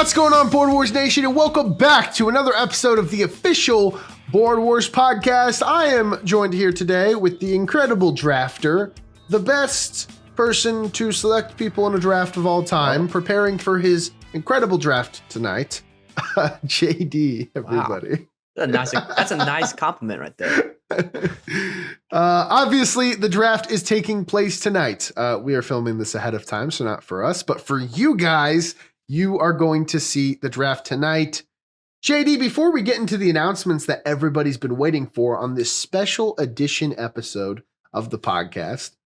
What's going on, Board Wars Nation, and welcome back to another episode of the official Board Wars podcast. I am joined here today with the incredible drafter, the best person to select people in a draft of all time, preparing for his incredible draft tonight, JD, everybody. Wow. That's a nice compliment right there. Obviously, the draft is taking place tonight. We are filming this ahead of time, so not for us, but for you guys, you are going to see the draft tonight. JD, before we get into the announcements that everybody's been waiting for on this special edition episode of the podcast,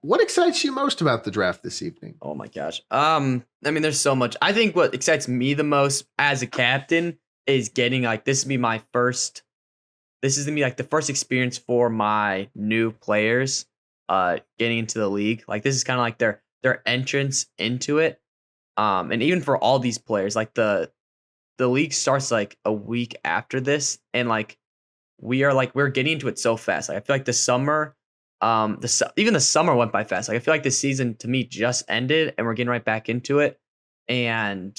what excites you most about the draft this evening? Oh my gosh. There's so much. I think what excites me the most as a captain is getting this is gonna be like the first experience for my new players getting into the league. Like this is kind of like their entrance into it. And even for all these players, like the league starts like a week after this, and we're getting into it so fast. Like I feel like the summer, even the summer went by fast. Like I feel like this season to me just ended, and we're getting right back into it. And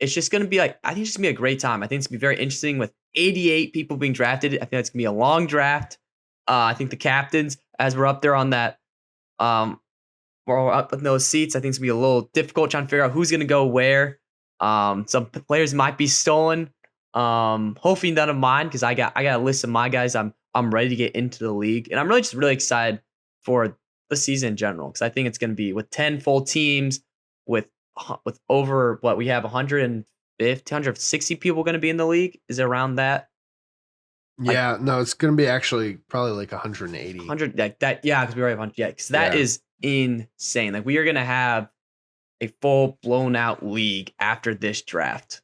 it's just gonna be I think it's gonna be a great time. I think it's gonna be very interesting with 88 people being drafted. I think it's gonna be a long draft. I think the captains, as we're up there on that, we're up in those seats, I think it's gonna be a little difficult trying to figure out who's gonna go where. Some players might be stolen. Hopefully none of mine, because I got a list of my guys I'm ready to get into the league, and I'm really excited for the season in general, because I think it's gonna be with 10 full teams with over what we have 150, 160 people going to be in the league. Is it around that? Yeah, no, it's going to be actually probably like 180. 100 that yeah, because we already have 100. Yeah, because that is insane. Like we are going to have a full blown out league after this draft.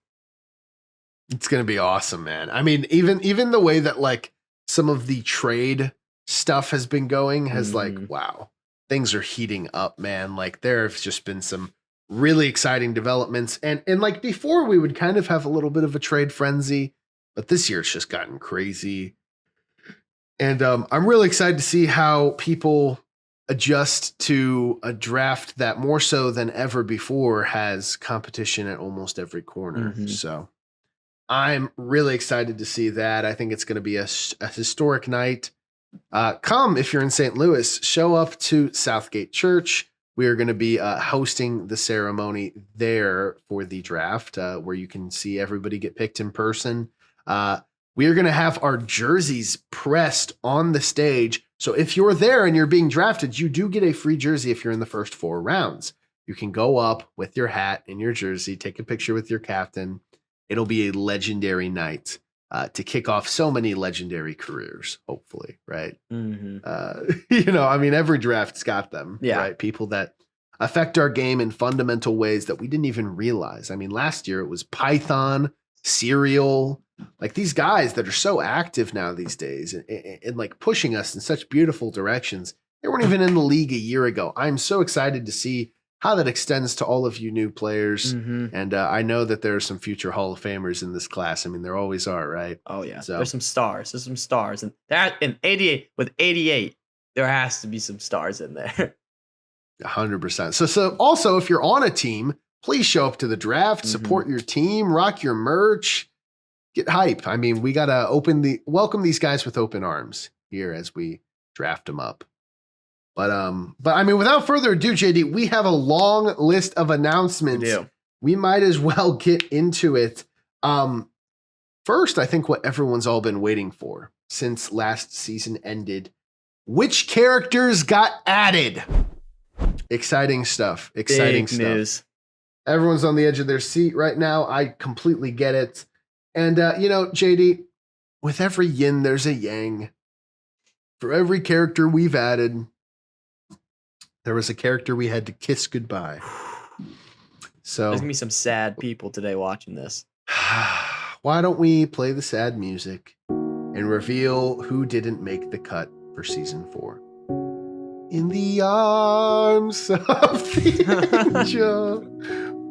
It's going to be awesome, man. I mean, even the way that like some of the trade stuff has been going has wow, things are heating up, man. Like there have just been some really exciting developments. And like before, we would kind of have a little bit of a trade frenzy, but this year it's just gotten crazy. And I'm really excited to see how people adjust to a draft that more so than ever before has competition at almost every corner. Mm-hmm. So I'm really excited to see that. I think it's going to be a historic night. Come, if you're in St. Louis, show up to Southgate Church. We are going to be hosting the ceremony there for the draft, where you can see everybody get picked in person. We are going to have our jerseys pressed on the stage. So if you're there and you're being drafted, you do get a free jersey if you're in the first 4 rounds. You can go up with your hat and your jersey, take a picture with your captain. It'll be a legendary night to kick off so many legendary careers, hopefully, right? Mm-hmm. Every draft's got them, right? People that affect our game in fundamental ways that we didn't even realize. I mean, last year it was Python, Serial, like these guys that are so active now these days and like pushing us in such beautiful directions. They weren't even in the league a year ago. I'm so excited to see how that extends to all of you new players. Mm-hmm. And I know that there are some future Hall of Famers in this class. I mean, there always are, right? Oh yeah. So There's some stars. And that in 88, there has to be some stars in there. 100%. So also, if you're on a team, please show up to the draft, support your team, rock your merch, get hype. I mean, we got to welcome these guys with open arms here as we draft them up. But I mean, without further ado, JD, we have a long list of announcements. We do. We might as well get into it. First, I think what everyone's all been waiting for since last season ended, which characters got added? Exciting stuff. Exciting Big stuff. news. Everyone's on the edge of their seat right now. I completely get it. And, JD, with every yin, there's a yang. For every character we've added, there was a character we had to kiss goodbye. So there's going to be some sad people today watching this. Why don't we play the sad music and reveal who didn't make the cut for season 4? In the arms of the angel,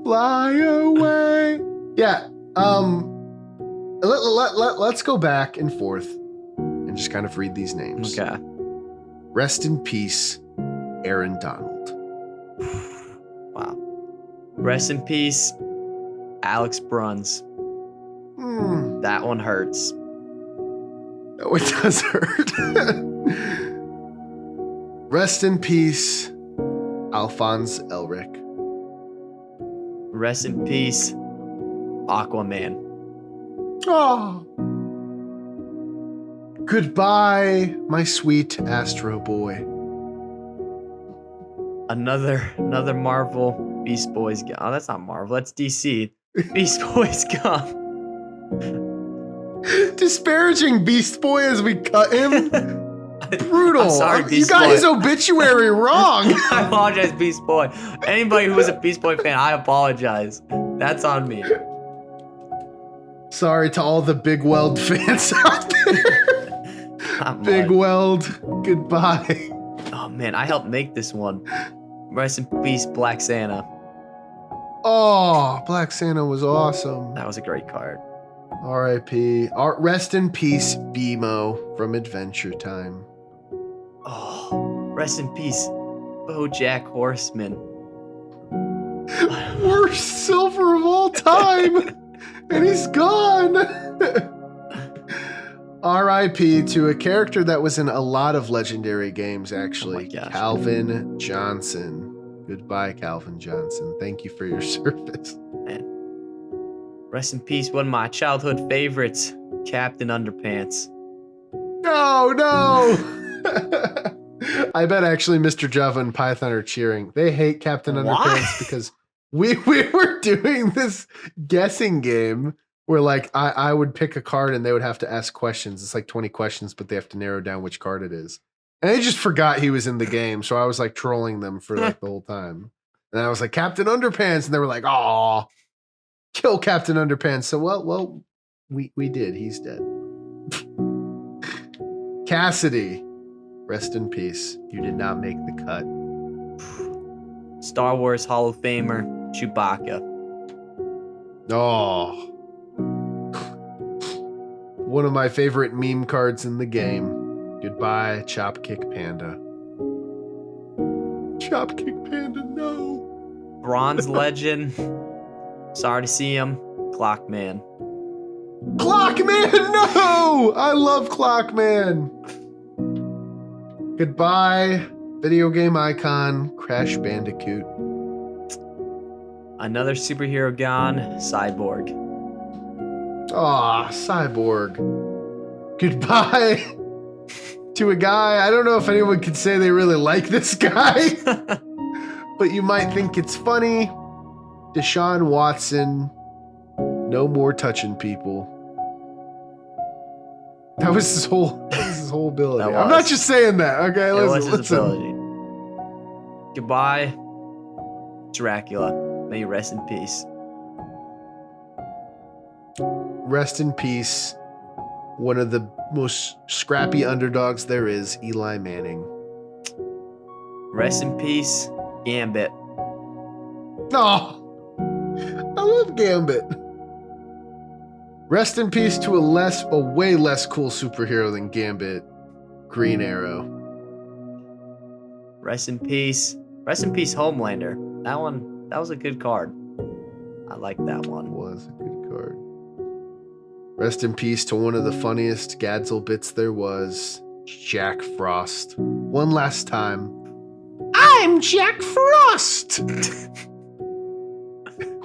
fly away. Yeah. Let's go back and forth and just kind of read these names. Okay. Rest in peace, Aaron Donald. Wow. Rest in peace, Alex Bruns. Hmm. That one hurts. Oh, it does hurt. Rest in peace, Alphonse Elric. Rest in peace, Aquaman. Oh. Goodbye, my sweet Astro Boy. Another Marvel Beast Boys. Oh, that's not Marvel. That's DC. Beast Boys gone. Disparaging Beast Boy as we cut him. Brutal. I'm sorry, You Beast got Boy. his obituary wrong. I apologize, Beast Boy. Anybody who was a Beast Boy fan, I apologize. That's on me. Sorry to all the Big Weld fans out there. Not Big much. Weld, goodbye. Oh man, I helped make this one. Rest in peace, Black Santa. Oh, Black Santa was awesome. That was a great card. R.I.P. Rest in peace, BMO from Adventure Time. Oh, rest in peace, BoJack Horseman. Worst silver of all time. And he's gone. R.I.P. to a character that was in a lot of legendary games, actually. gosh. Calvin Johnson. Goodbye, Calvin Johnson. Thank you for your service. Rest in peace, one of my childhood favorites, Captain Underpants. No, no. I bet actually Mr. Java and Python are cheering. They hate Captain Why? Underpants because we were doing this guessing game where like I would pick a card and they would have to ask questions. It's like 20 questions, but they have to narrow down which card it is. And they just forgot he was in the game. So I was like trolling them for like the whole time. And I was like, Captain Underpants. And they were like, "Aw, kill Captain Underpants." So well, we did. He's dead. Cassidy, rest in peace. You did not make the cut. Star Wars Hall of Famer, Chewbacca. Oh. One of my favorite meme cards in the game. Goodbye, Chopkick Panda. Chopkick Panda, no. Bronze Legend. Sorry to see him. Clockman. Clockman, no! I love Clockman. Goodbye, video game icon, Crash Bandicoot. Another superhero gone, Cyborg. Aw, Cyborg. Goodbye to a guy. I don't know if anyone could say they really like this guy, but you might think it's funny. Deshaun Watson. No more touching people. That was his whole ability. That I'm not was. just saying that, okay? It was Listen, his listen. ability. Goodbye, Dracula. May you rest in peace. Rest in peace. One of the most scrappy underdogs there is, Eli Manning. Rest in peace, Gambit. Oh, I love Gambit. Rest in peace to a way less cool superhero than Gambit, Green Arrow. Rest in peace. Rest in peace, Homelander. That was a good card. I like that one. Was a good card. Rest in peace to one of the funniest Gadzel bits there was, Jack Frost. One last time. I'm Jack Frost!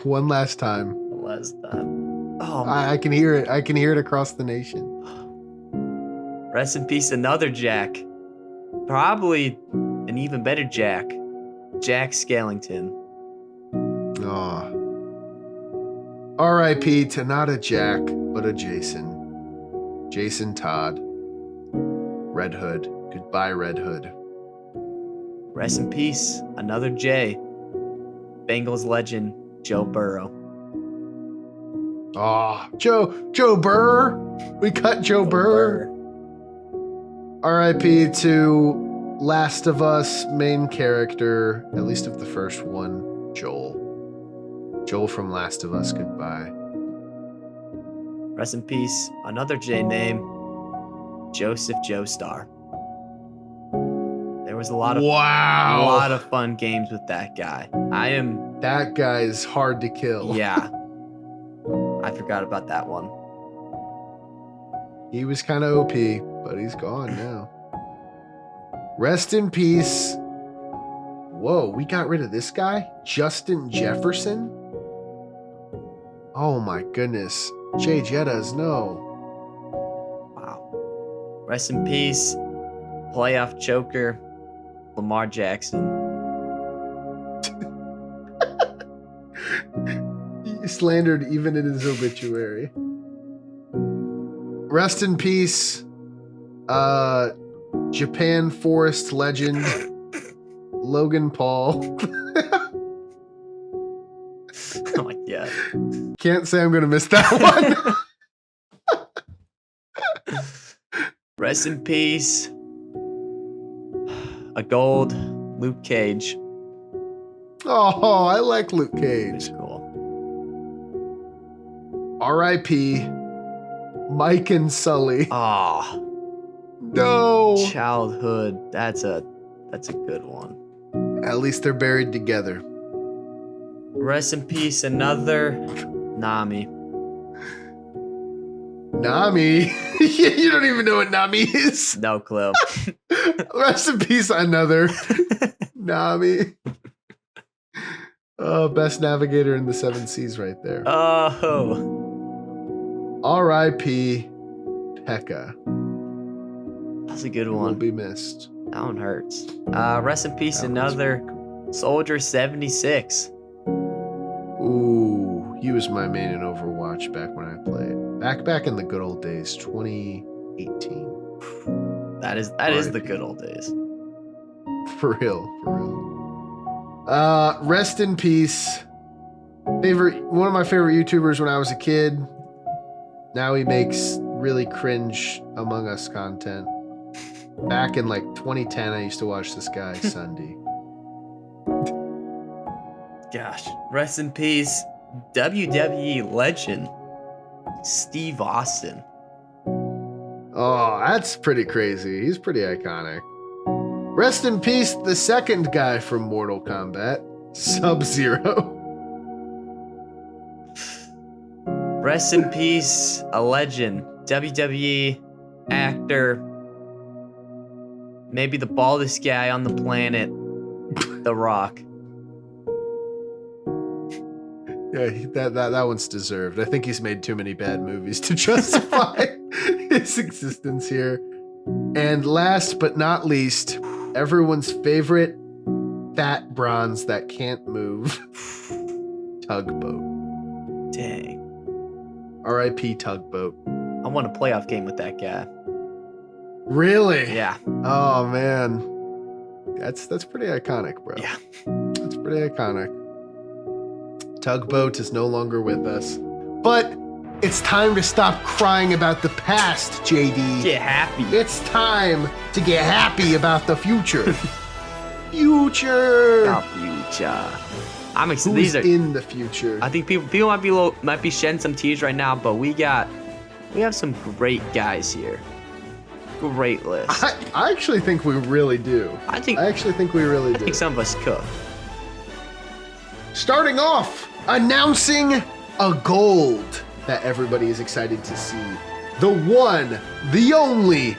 One last time. Last time. Oh, I can hear it. I can hear it across the nation. rest in peace, another Jack. Probably an even better Jack. Jack Skellington. Aw. R.I.P. to not a Jack, but a Jason. Jason Todd. Red Hood. Goodbye, Red Hood. Rest in peace, another J. Bengals legend, Joe Burrow. Aw. Joe Burr. We cut Joe Burr. R.I.P. to Last of Us main character, at least of the first one, Joel. Joel from Last of Us, goodbye. Rest in peace, another J name, Joseph Joestar. There was a lot of fun games with that guy. That guy is hard to kill. Yeah. I forgot about that one. He was kind of OP, but he's gone now. Rest in peace. Whoa, we got rid of this guy? Justin Jefferson? Oh my goodness. Jay Jettas, no. Wow. Rest in peace. Playoff choker, Lamar Jackson. He slandered even in his obituary. Rest in peace. Japan Forest legend, Logan Paul. Oh my god. Can't say I'm going to miss that one. Rest in peace. A gold Luke Cage. Oh, I like Luke It's Cage. cool. R.I.P. Mike and Sully. Oh, No. childhood. That's a good one. At least they're buried together. Rest in peace, another Nami. Nami. You don't even know what Nami is. No clue. Rest in peace, another Nami. Oh, best navigator in the seven seas right there. Oh, R.I.P. Pekka. that's a good Will one. be missed. That one hurts. Rest in peace, That one's another Soldier 76. Ooh, he was my main in Overwatch back when I played. Back in the good old days, 2018. That is the R.I.P.. good old days. For real. Rest in peace. One of my favorite YouTubers when I was a kid. Now he makes really cringe Among Us content. Back in like 2010, I used to watch this guy, Sunday. Gosh. Rest in peace, WWE legend, Steve Austin. Oh, that's pretty crazy. He's pretty iconic. Rest in peace, the second guy from Mortal Kombat, Sub-Zero. Rest in peace, a legend, WWE actor, maybe the baldest guy on the planet, The Rock. Yeah, that one's deserved. I think he's made too many bad movies to justify his existence here. And last but not least, everyone's favorite fat bronze that can't move, Tugboat. Dang. R.I.P. Tugboat. I won a playoff game with that guy. Really? Yeah. Oh man, that's pretty iconic, bro. Yeah. That's pretty iconic. Tugboat is no longer with us, but it's time to stop crying about the past, JD. Get happy. It's time to get happy about the future. Future. Future. I'm excited. Who's These are. in the future? I think people might be shedding some tears right now, but we have some great guys here. Great list. I actually think we really do. I think we really do. some of us could. Starting off, announcing a gold that everybody is excited to see. The one, the only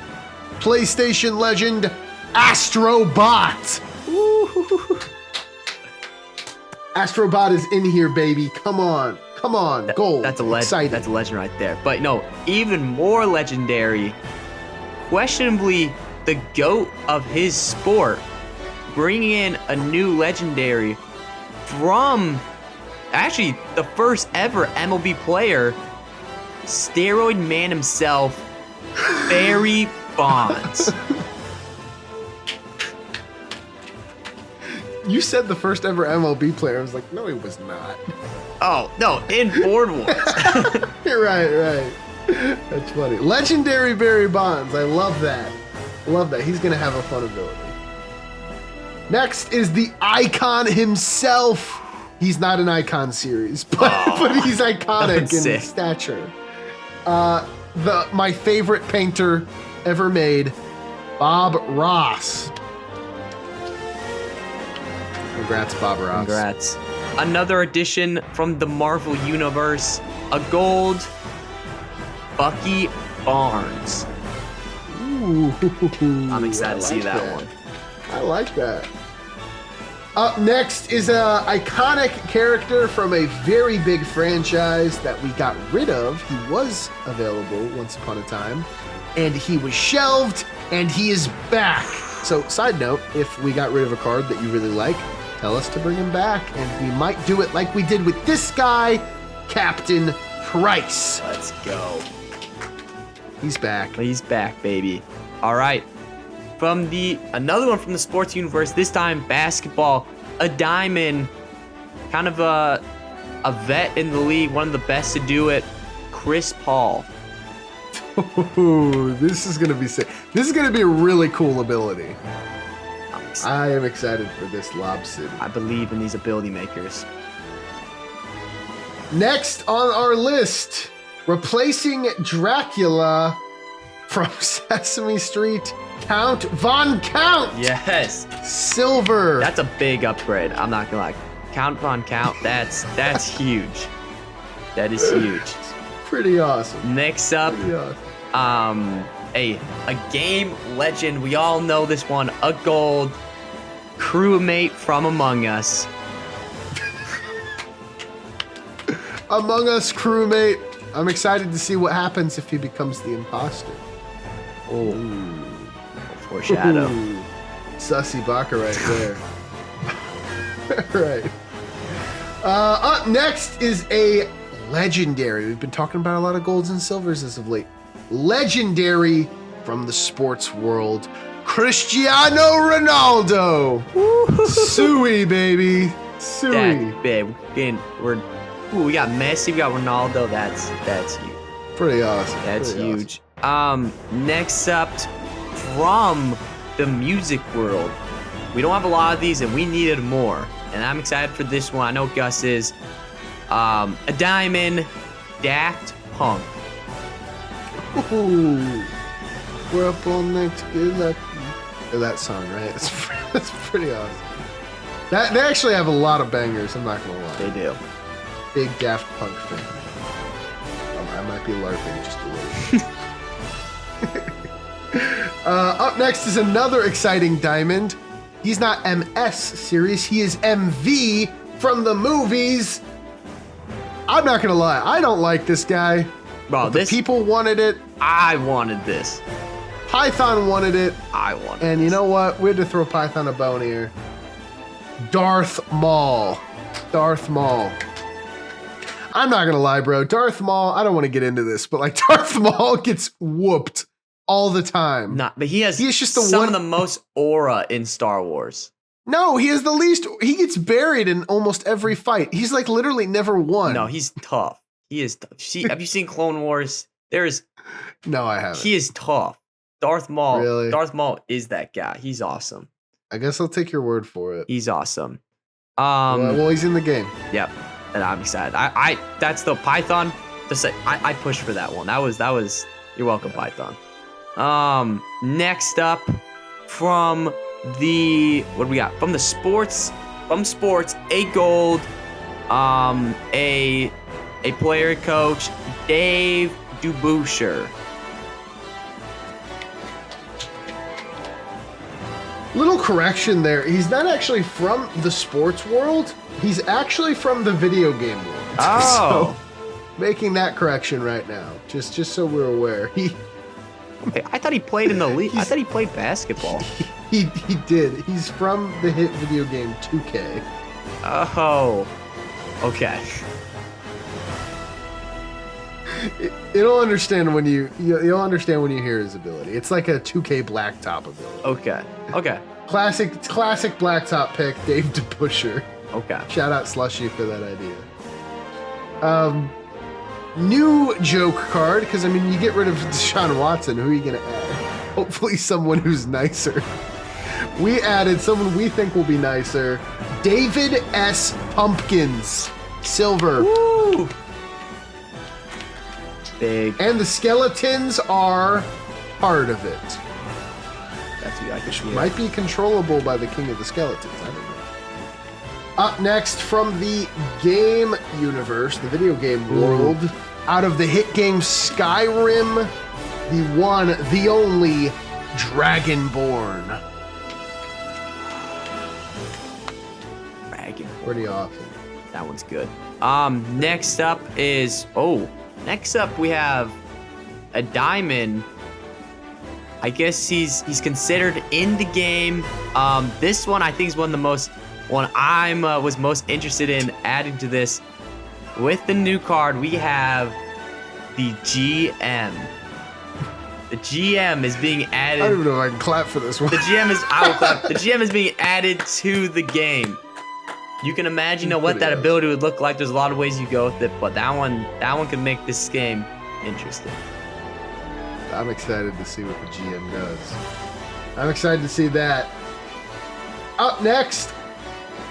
PlayStation legend, Astrobot. Woo. Astrobot is in here, baby. Come on, gold. That's a legend. Excited. That's a legend right there. But no, even more legendary, questionably the GOAT of his sport, bringing in a new legendary from actually the first ever MLB player, steroid man himself, Barry Bonds. You said the first ever MLB player. I was like, no, he was not. Oh, no, in Board Wars. You're right. That's funny. Legendary Barry Bonds. I love that. He's going to have a fun ability. Next is the icon himself. He's not an icon series, but he's iconic in sick. stature. My favorite painter ever made, Bob Ross. Congrats, Bob Ross. Congrats. Another addition from the Marvel Universe, a gold Bucky Barnes. Ooh, I'm excited to see that one. I like that. Up next is a iconic character from a very big franchise that we got rid of. He was available once upon a time, and he was shelved, and he is back. So, side note, if we got rid of a card that you really like, tell us to bring him back, and we might do it like we did with this guy, Captain Price. Let's go. He's back. He's back, baby. All right. From another one from the sports universe, this time basketball, a diamond, kind of a vet in the league, one of the best to do it, Chris Paul. Ooh, this is gonna be sick. This is gonna be a really cool ability. I am excited for this Lob City. I believe in these ability makers. Next on our list, replacing Dracula from Sesame Street, Count Von Count. Yes. Silver. That's a big upgrade. I'm not gonna lie. Count Von Count. That's huge. That is huge. Pretty awesome. Next up, Pretty awesome. a game legend. We all know this one. A gold crewmate from Among Us. Among Us crewmate. I'm excited to see what happens if he becomes the imposter. Oh, foreshadow. Ooh, Sussy Baka right there. Right. Up next is a legendary. We've been talking about a lot of golds and silvers as of late. Legendary from the sports world, Cristiano Ronaldo. Suey, baby. Suey. That big. We got Messi. We got Ronaldo. That's huge. Pretty awesome. That's Pretty huge. Next up, from the music world, we don't have a lot of these, and we needed more. And I'm excited for this one. I know Gus is. A diamond, Daft Punk. Ooh. We're up all night to get lucky. That song, right? That's pretty awesome. They actually have a lot of bangers. I'm not gonna lie. They do. Big Daft Punk fan. I might be LARPing just a little. Up next is another exciting diamond. He's not MS series. He is MV from the movies. I'm not gonna lie. I don't like this guy. Bro, The people wanted it. I wanted this. Python wanted it. I wanted And you know what? We had to throw Python a bone here. Darth Maul. Darth Maul. I'm not gonna lie, bro. Darth Maul, I don't want to get into this, but like Darth Maul gets whooped all the time. But he has He is just the some one- of the most aura in Star Wars. No, he is the least. He gets buried in almost every fight. He's like literally never won. No, he's tough. He is tough. Have you seen Clone Wars? No, I haven't. He is tough. Darth Maul. Really? Darth Maul is that guy. He's awesome. I guess I'll take your word for it. He's awesome. Well, he's in the game. Yep. And I'm excited. That's the Python. I pushed for that one. That was. You're welcome, Python. Next up, from the what do we got? From sports, a gold, a player coach, Dave Dubusher. Little correction there. He's not actually from the sports world. He's actually from the video game world. Oh. So, making that correction right now, just so we're aware. I thought he played in the league. I thought he played basketball. He did. He's from the hit video game 2K. Oh. Okay. You'll understand when you'll understand when you hear his ability. It's like a 2K blacktop ability. Okay. Classic blacktop pick, Dave DeBuscher. Okay. Shout out Slushy for that idea. New joke card, because I mean, you get rid of Deshaun Watson, who are you gonna add? Hopefully someone who's nicer. We added someone we think will be nicer. David S. Pumpkins. Silver. Woo! Big. And the skeletons are part of it. That's what I can see. Might be controllable by the King of the Skeletons. I don't know. Up next from the game universe, the video game world, out of the hit game Skyrim, the one, the only Dragonborn. Dragon. Pretty awesome. That one's good. Next up we have a diamond. I guess he's considered in the game. This one I think is one I'm was most interested in adding to this. With the new card, we have the GM. The GM is being added. I don't even know if I can clap for this one. The GM is I will clap. The GM is being added to the game. You can imagine what that ability would look like. There's a lot of ways you go with it, but that one could make this game interesting. I'm excited to see what the GM does. I'm excited to see that. Up next,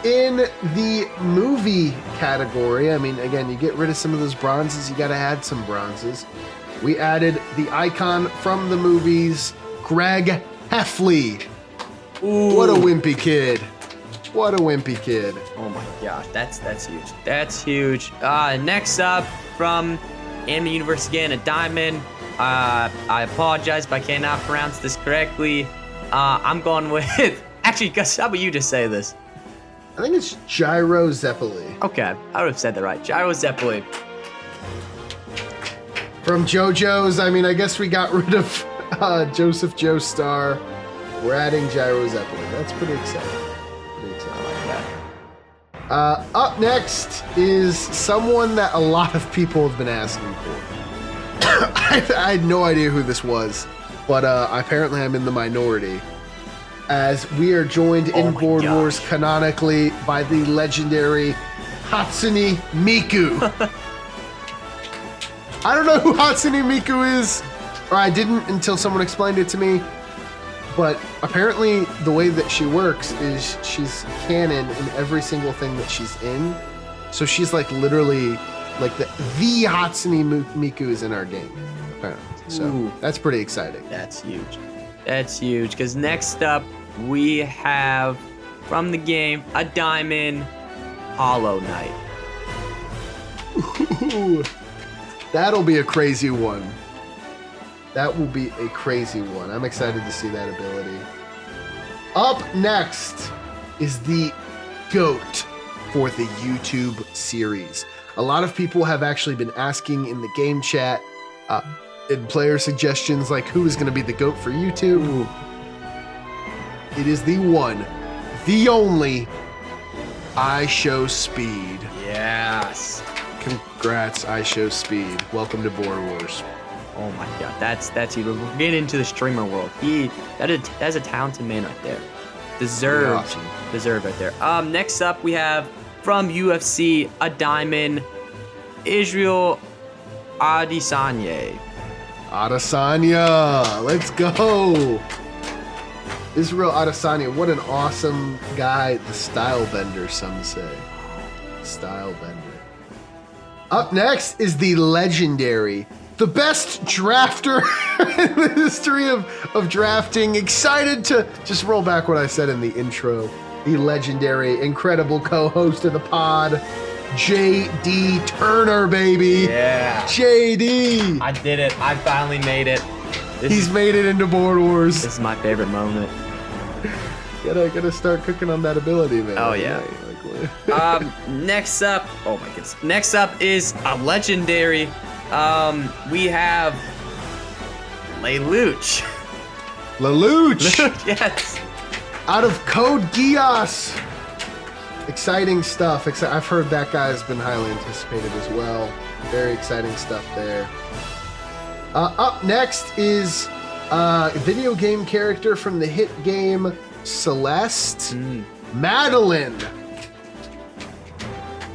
in the movie category, I mean, again, you get rid of some of those bronzes, you got to add some bronzes. We added the icon from the movies, Greg Heffley. Ooh. What a wimpy kid. What a wimpy kid. Oh my gosh, that's huge. That's huge. Next up from Anime Universe again, a diamond. I apologize if I cannot pronounce this correctly. I'm going with actually, Gus, how about you just say this? I think it's Gyro Zeppeli. Okay, I would have said that right. Gyro Zeppeli. From JoJo's, I mean, I guess we got rid of Joseph Joestar. We're adding Gyro Zeppeli. That's pretty exciting. Up next is someone that a lot of people have been asking for. I had no idea who this was, but apparently I'm in the minority. As we are joined in Board Wars canonically by the legendary Hatsune Miku. I don't know who Hatsune Miku is, or I didn't until someone explained it to me. But apparently the way that she works is she's canon in every single thing that she's in. So she's like literally like the Hatsune Miku is in our game, apparently. So that's pretty exciting. That's huge. That's huge. Because next up we have from the game a diamond, Hollow Knight. Ooh, that'll be a crazy one. That will be a crazy one. I'm excited to see that ability. Up next is the GOAT for the YouTube series. A lot of people have actually been asking in the game chat, in player suggestions, like who is going to be the GOAT for YouTube. Ooh. It is the one, the only, IShowSpeed. Yes. Congrats, IShowSpeed. Welcome to Board Wars. Oh my god, that's huge. We're getting into the streamer world. That's a talented man right there. Deserved right there. Next up we have from UFC a diamond, Israel Adesanya. Adesanya, let's go. Israel Adesanya, what an awesome guy. The style bender, some say. Style bender. Up next is the legendary, the best drafter in the history of drafting. Excited to just roll back what I said in the intro. The legendary, incredible co-host of the pod, JD Turner, baby. Yeah. JD. I did it. I finally made it. He's made it into Board Wars. This is my favorite moment. Gotta start cooking on that ability, man. Oh, yeah. Next up, oh my goodness. Next up is a legendary. We have Lelouch. Lelouch. Yes. Out of Code Geass. Exciting stuff. I've heard that guy's been highly anticipated as well. Very exciting stuff there. Up next is a video game character from the hit game Celeste. Madeline.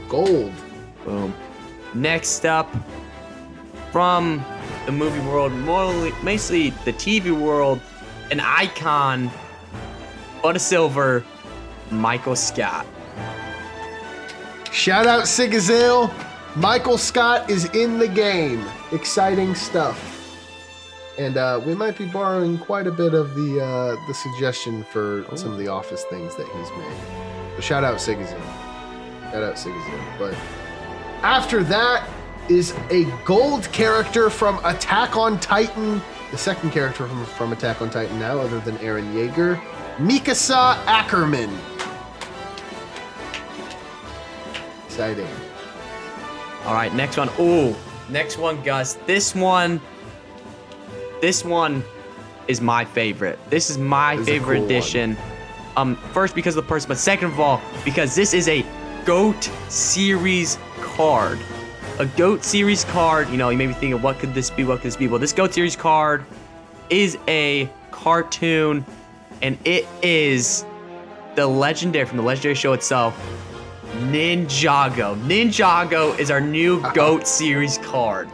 Gold. Boom. Next up, from the movie world, mostly the TV world, an icon, but a silver, Michael Scott. Shout out Sigazale. Michael Scott is in the game. Exciting stuff. And we might be borrowing quite a bit of the suggestion for some of the office things that he's made. So shout out Sigazale. Shout out Sigazoo. But after that is a gold character from Attack on Titan. The second character from Attack on Titan now, other than Eren Yeager. Mikasa Ackerman. Exciting. All right, next one. Ooh, next one, Gus. This one is my favorite. This is my favorite cool edition. First because of the person, but second of all, because this is a GOAT series card. A GOAT series card, you know, you may be thinking, what could this be? What could this be? Well, this GOAT series card is a cartoon, and it is the legendary, from the legendary show itself, Ninjago. Ninjago is our new GOAT series card.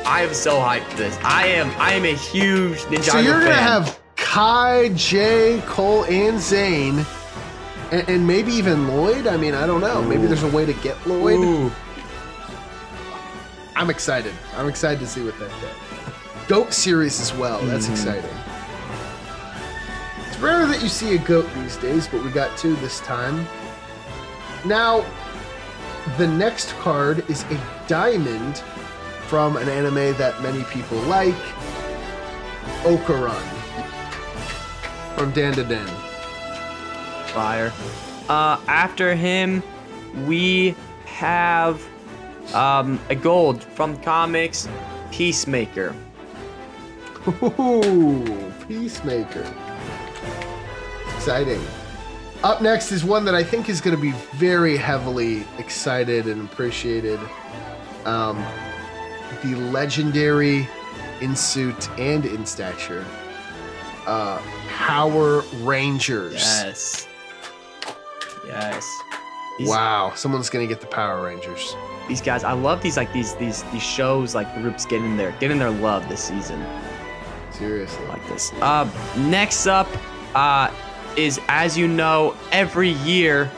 I am so hyped for this. I am a huge Ninjago fan. So you're gonna have Kai, Jay, Cole, and Zane, and maybe even Lloyd. I mean, I don't know. Maybe there's a way to get Lloyd. Ooh. I'm excited. I'm excited to see what that does. GOAT series as well. That's exciting. It's rare that you see a GOAT these days, but we got two this time. Now, the next card is a diamond from an anime that many people like, Okuran, from Dan to Dan. Fire. After him, we have a gold from comics, Peacemaker. Ooh, Peacemaker. Exciting. Up next is one that I think is going to be very heavily excited and appreciated. The legendary in suit and in stature, Power Rangers. Yes. Yes. Wow, someone's going to get the Power Rangers. These guys, I love these shows, like groups getting their love this season. Seriously. Like this. Next up is, as you know, every year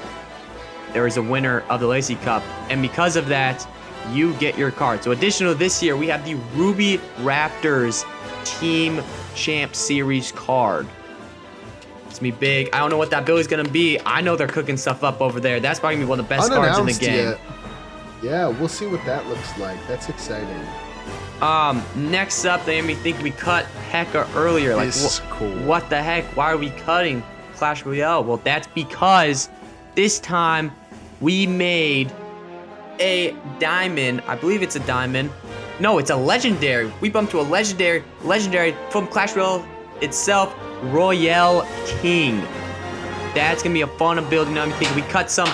there is a winner of the Lacey Cup, and because of that, you get your card. So additional to this year, we have the Ruby Raptors Team Champ Series card. It's gonna be big. I don't know what that ability is gonna be. I know they're cooking stuff up over there. That's probably gonna be one of the best cards in the game. Yet. Yeah, we'll see what that looks like. That's exciting. Next up, they made me think we cut Heka earlier. Like, This is cool. What the heck? Why are we cutting Clash Royale? Well, that's because this time we made a diamond. I believe it's a diamond. No, it's a legendary. We bumped to a legendary from Clash Royale itself, Royale King. That's gonna be a fun ability. Now I'm thinking we cut some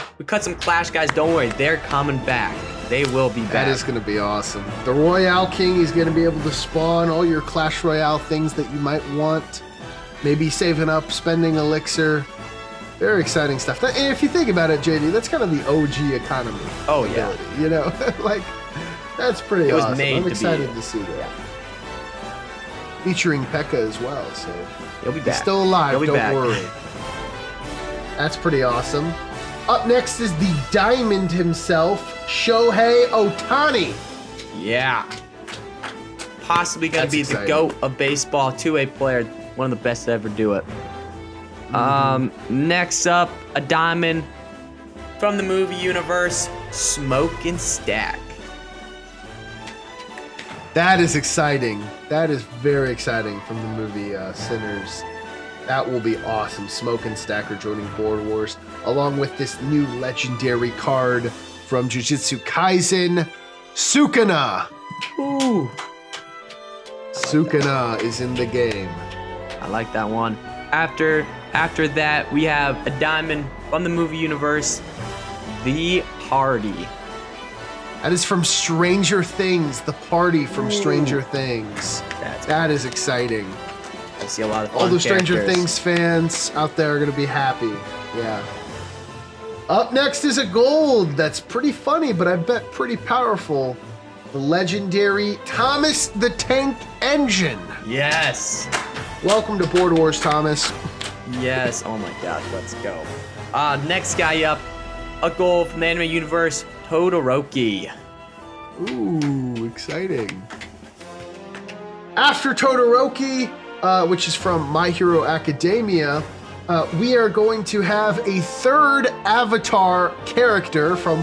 Clash guys. Don't worry, they're coming back. They will be back. That is going to be awesome. The Royale King is going to be able to spawn all your Clash Royale things that you might want. Maybe saving up, spending elixir. Very exciting stuff. And if you think about it, JD, that's kind of the OG economy. Oh, ability, you know? Like, that's pretty It was awesome. made I'm to be. excited to see that. Featuring P.E.K.K.A. as well, so He'll be he's back. still alive, He'll be don't back. worry. That's pretty awesome. Up next is the Diamond himself, Shohei Ohtani. Yeah. Possibly going to That's be exciting. the GOAT of baseball, two-way player, one of the best to ever do it. Next up, a diamond from the movie universe, Smoke and Stack. That is exciting. That is very exciting from the movie Sinners. That will be awesome. Smoke and Stacker joining Board Wars, along with this new legendary card from Jujutsu Kaisen, Sukuna. Ooh. Sukuna is in the game. I like that one. After that, we have a diamond from the movie universe, The Party. That is from Stranger Things, the party from Stranger Things. That is exciting. I see a lot of fun All the Stranger characters. Things fans out there are going to be happy. Yeah. Up next is a gold that's pretty funny, but I bet pretty powerful. The legendary Thomas the Tank Engine. Yes. Welcome to Board Wars, Thomas. Yes. Oh my God. Let's go. Next guy up, a gold from the anime universe, Todoroki. Ooh, exciting. After Todoroki, which is from My Hero Academia, we are going to have a third Avatar character from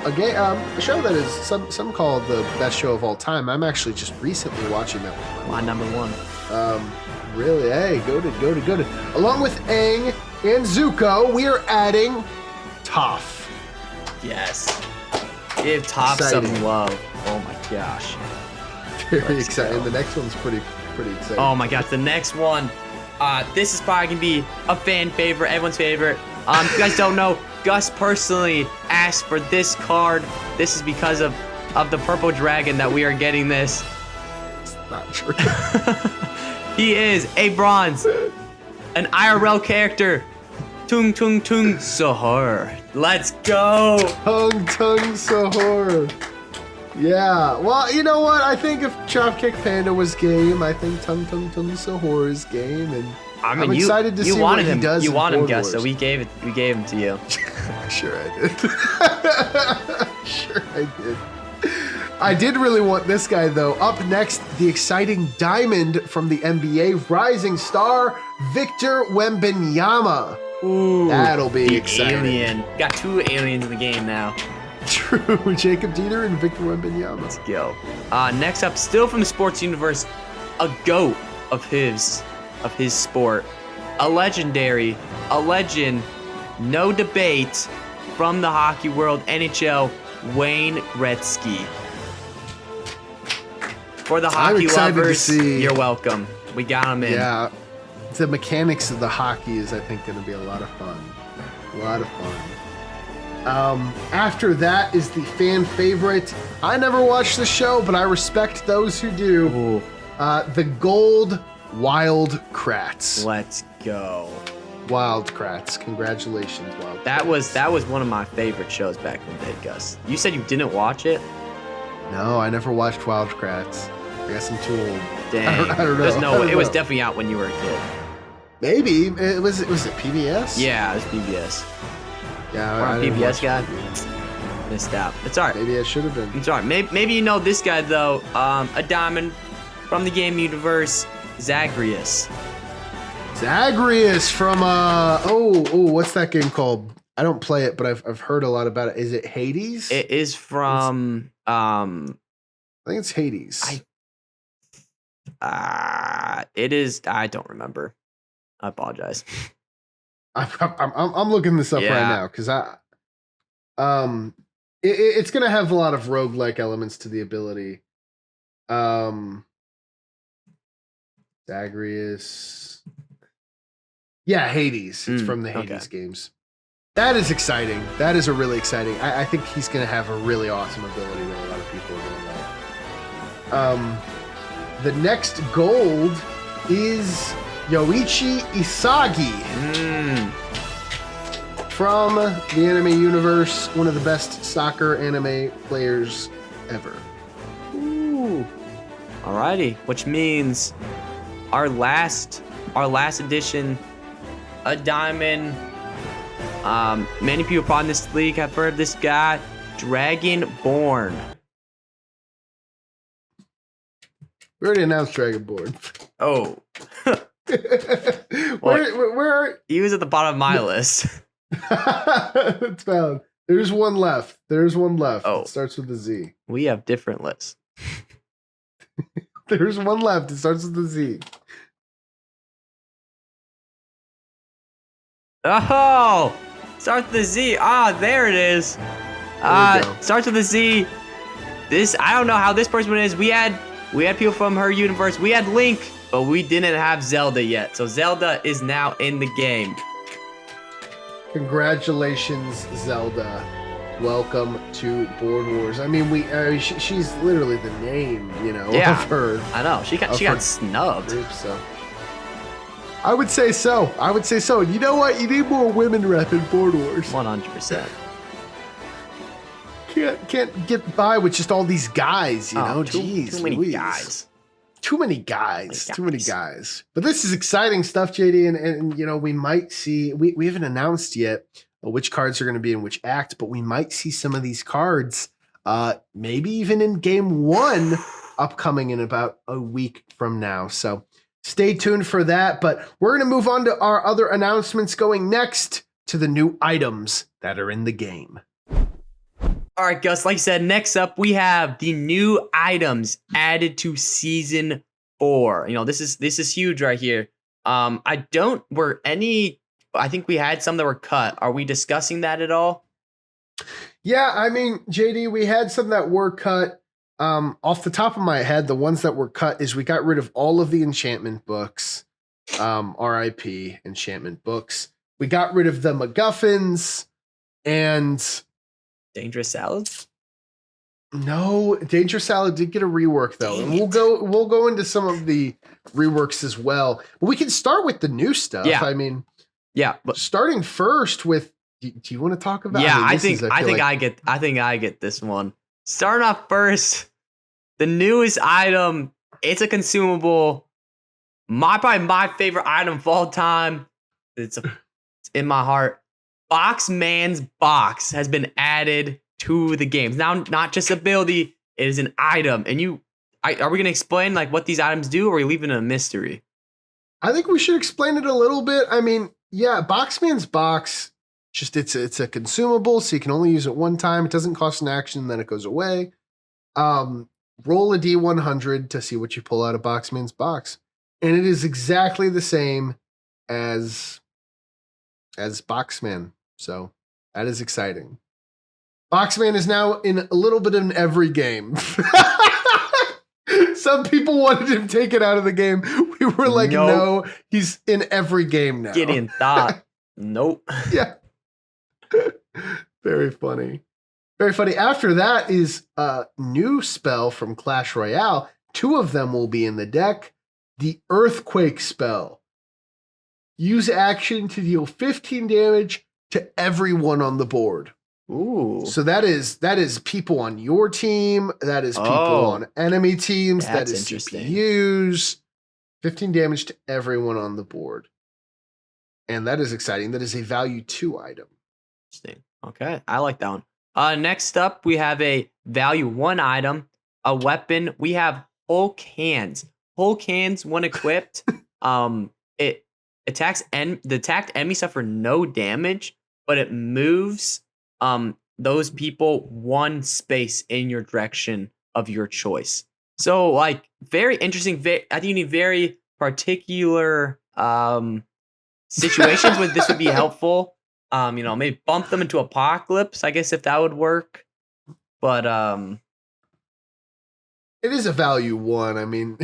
a show that is some call it the best show of all time. I'm actually just recently watching that one. My number one. Really, hey, go to. Along with Aang and Zuko, we are adding Toph. Yes. Give Toph Exciting. some love. Oh my gosh. Very Let's exciting. go. The next one's pretty exciting. Oh my gosh, the next one. This is probably gonna be a fan favorite, everyone's favorite. If you guys don't know, Gus personally asked for this card. This is because of the purple dragon that we are getting this. It's not true. He is a bronze, an IRL character. Tung Tung Tung Sahar. Let's go. Tung Tung Sahur. Yeah. Well, you know what? I think if Dropkick Panda was game, I think Tung Tung Tung Sahur is game, and I mean, I'm excited to you see wanted what him. he does. You in wanted him, Board Gus, so Wars. we gave him to you. Sure I did. Sure I did. I did really want this guy though. Up next, the exciting diamond from the NBA, rising star Victor Wembanyama. Ooh, That'll be the exciting. alien. Got two aliens in the game now. True, Jacob Dieter and Victor Wembanyama. Let's go. Next up, still from the sports universe, a GOAT of his sport, a legendary, a legend, no debate, from the hockey world, NHL, Wayne Gretzky. For the I'm hockey excited to lovers, see- you're welcome. We got him in. Yeah, the mechanics of the hockey is, I think, going to be a lot of fun. A lot of fun. After that is the fan favorite. I never watched the show, but I respect those who do. Ooh, The Gold Wild Kratts. let's go. Wild Kratts. Congratulations, Wild That Kratts. was one of my favorite shows back in the day, Gus. You said you didn't watch it? No, I never watched Wild Kratts. I guess I'm too old. Dang. I don't know. There's I no, don't it was know. definitely out when you were a kid. Maybe. Was it PBS? Yeah, it was PBS. Yeah, Or I a didn't PBS watch guy? PBS. Missed out. It's alright. Maybe I should have been. It's alright. Maybe you know this guy though. A diamond from the game universe, Zagreus. Zagreus from what's that game called? I don't play it, but I've heard a lot about it. Is it Hades? It is from I think it's Hades. it is. I don't remember. I apologize. I'm looking this up Yeah. right now because it's gonna have a lot of roguelike elements to the ability. Zagreus. Yeah, Hades. It's from the Hades games. That is exciting. That is a really exciting. I think he's gonna have a really awesome ability that a lot of people are gonna like. The next gold is Yoichi Isagi. From the anime universe, one of the best soccer anime players ever. Ooh. Alrighty, which means our last edition, a diamond. Many people probably in this league have heard of this guy, Dragonborn. We already announced Dragonborn. Oh, where are he was at the bottom of my list. it's found. There's one left. Oh. It starts with a Z. We have different lists. There's one left. It starts with a Z. Oh, starts with a Z. Ah, there it is. go. Starts with a Z. This, I don't know how this person is. We had people from her universe. We had Link, but we didn't have Zelda yet. So Zelda is now in the game. Congratulations, Zelda. Welcome to Board Wars. I mean, she's literally the name, Yeah. of her I know she Of her got snubbed. group. So I would say so. And you know what? You need more women rep in Board Wars. 100%. Can't get by with just all these guys, Jeez, too many Louise. guys. Too many guys. Too Too many many guys. But this is exciting stuff, JD. And we might see, we haven't announced yet which cards are going to be in which act, but we might see some of these cards, maybe even in game one, upcoming in about a week from now. So Stay tuned for that. But we're going to move on to our other announcements going next to the new items that are in the game. All right, Gus, like I said, next up we have the new items added to season 4. This is huge right here. I think we had some that were cut. Are we discussing that at all? Yeah, I mean, JD, we had some that were cut. Off the top of my head, the ones that were cut is we got rid of all of the enchantment books. RIP enchantment books. We got rid of the MacGuffins and Dangerous Salads? No, Dangerous Salad did get a rework though. And we'll go into some of the reworks as well. But we can start with the new stuff. Yeah. I mean, but starting first with do you want to talk about I think I get this one. Starting off first, the newest item, it's a consumable. Probably my favorite item of all time. It's in my heart. Boxman's Box has been added to the games. Now, not just ability, it is an item. And are we going to explain like what these items do, or are we leaving it a mystery? I think we should explain it a little bit. I mean, yeah, Boxman's Box, just it's a consumable, so you can only use it one time. It doesn't cost an action, then it goes away. Roll a D100 to see what you pull out of Boxman's Box. And it is exactly the same as Boxman. So that is exciting. Boxman is now in a little bit in every game. Some people wanted him taken out of the game. We were like, no, he's in every game now. Gideon thought, nope. Yeah. Very funny. Very funny. After that is a new spell from Clash Royale. 2 of them will be in the deck. The Earthquake spell. Use action to deal 15 damage to everyone on the board. Ooh. So that is people on your team. That is people on enemy teams. That is CPUs. 15 damage to everyone on the board. And that is exciting. That is a value 2 item. Interesting. Okay. I like that one. Next up, we have a value 1 item, a weapon. We have Hulk Hands. Hulk Hands, when equipped, it attacks and the attacked enemy suffer no damage, but it moves those people 1 space in your direction of your choice. So like very interesting. I think you need very particular situations where this would be helpful. Maybe bump them into Apocalypse, I guess, if that would work. But it is a value 1. I mean,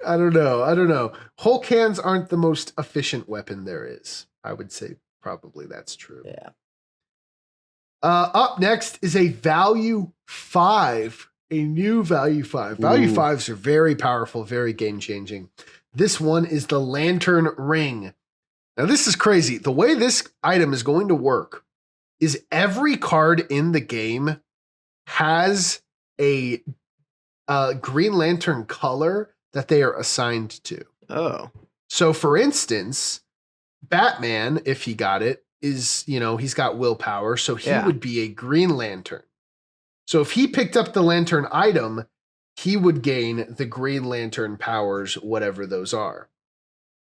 I don't know. Hulk Hands aren't the most efficient weapon there is. I would say probably that's true. Yeah. Up next is a value 5, a new value 5. Value 5s are very powerful, very game changing. This one is the Lantern Ring. Now this is crazy. The way this item is going to work is every card in the game has a Green Lantern color that they are assigned to. Oh. So for instance, Batman, if he got it, is, he's got willpower, so he would be a Green Lantern. So if he picked up the Lantern item, he would gain the Green Lantern powers, whatever those are.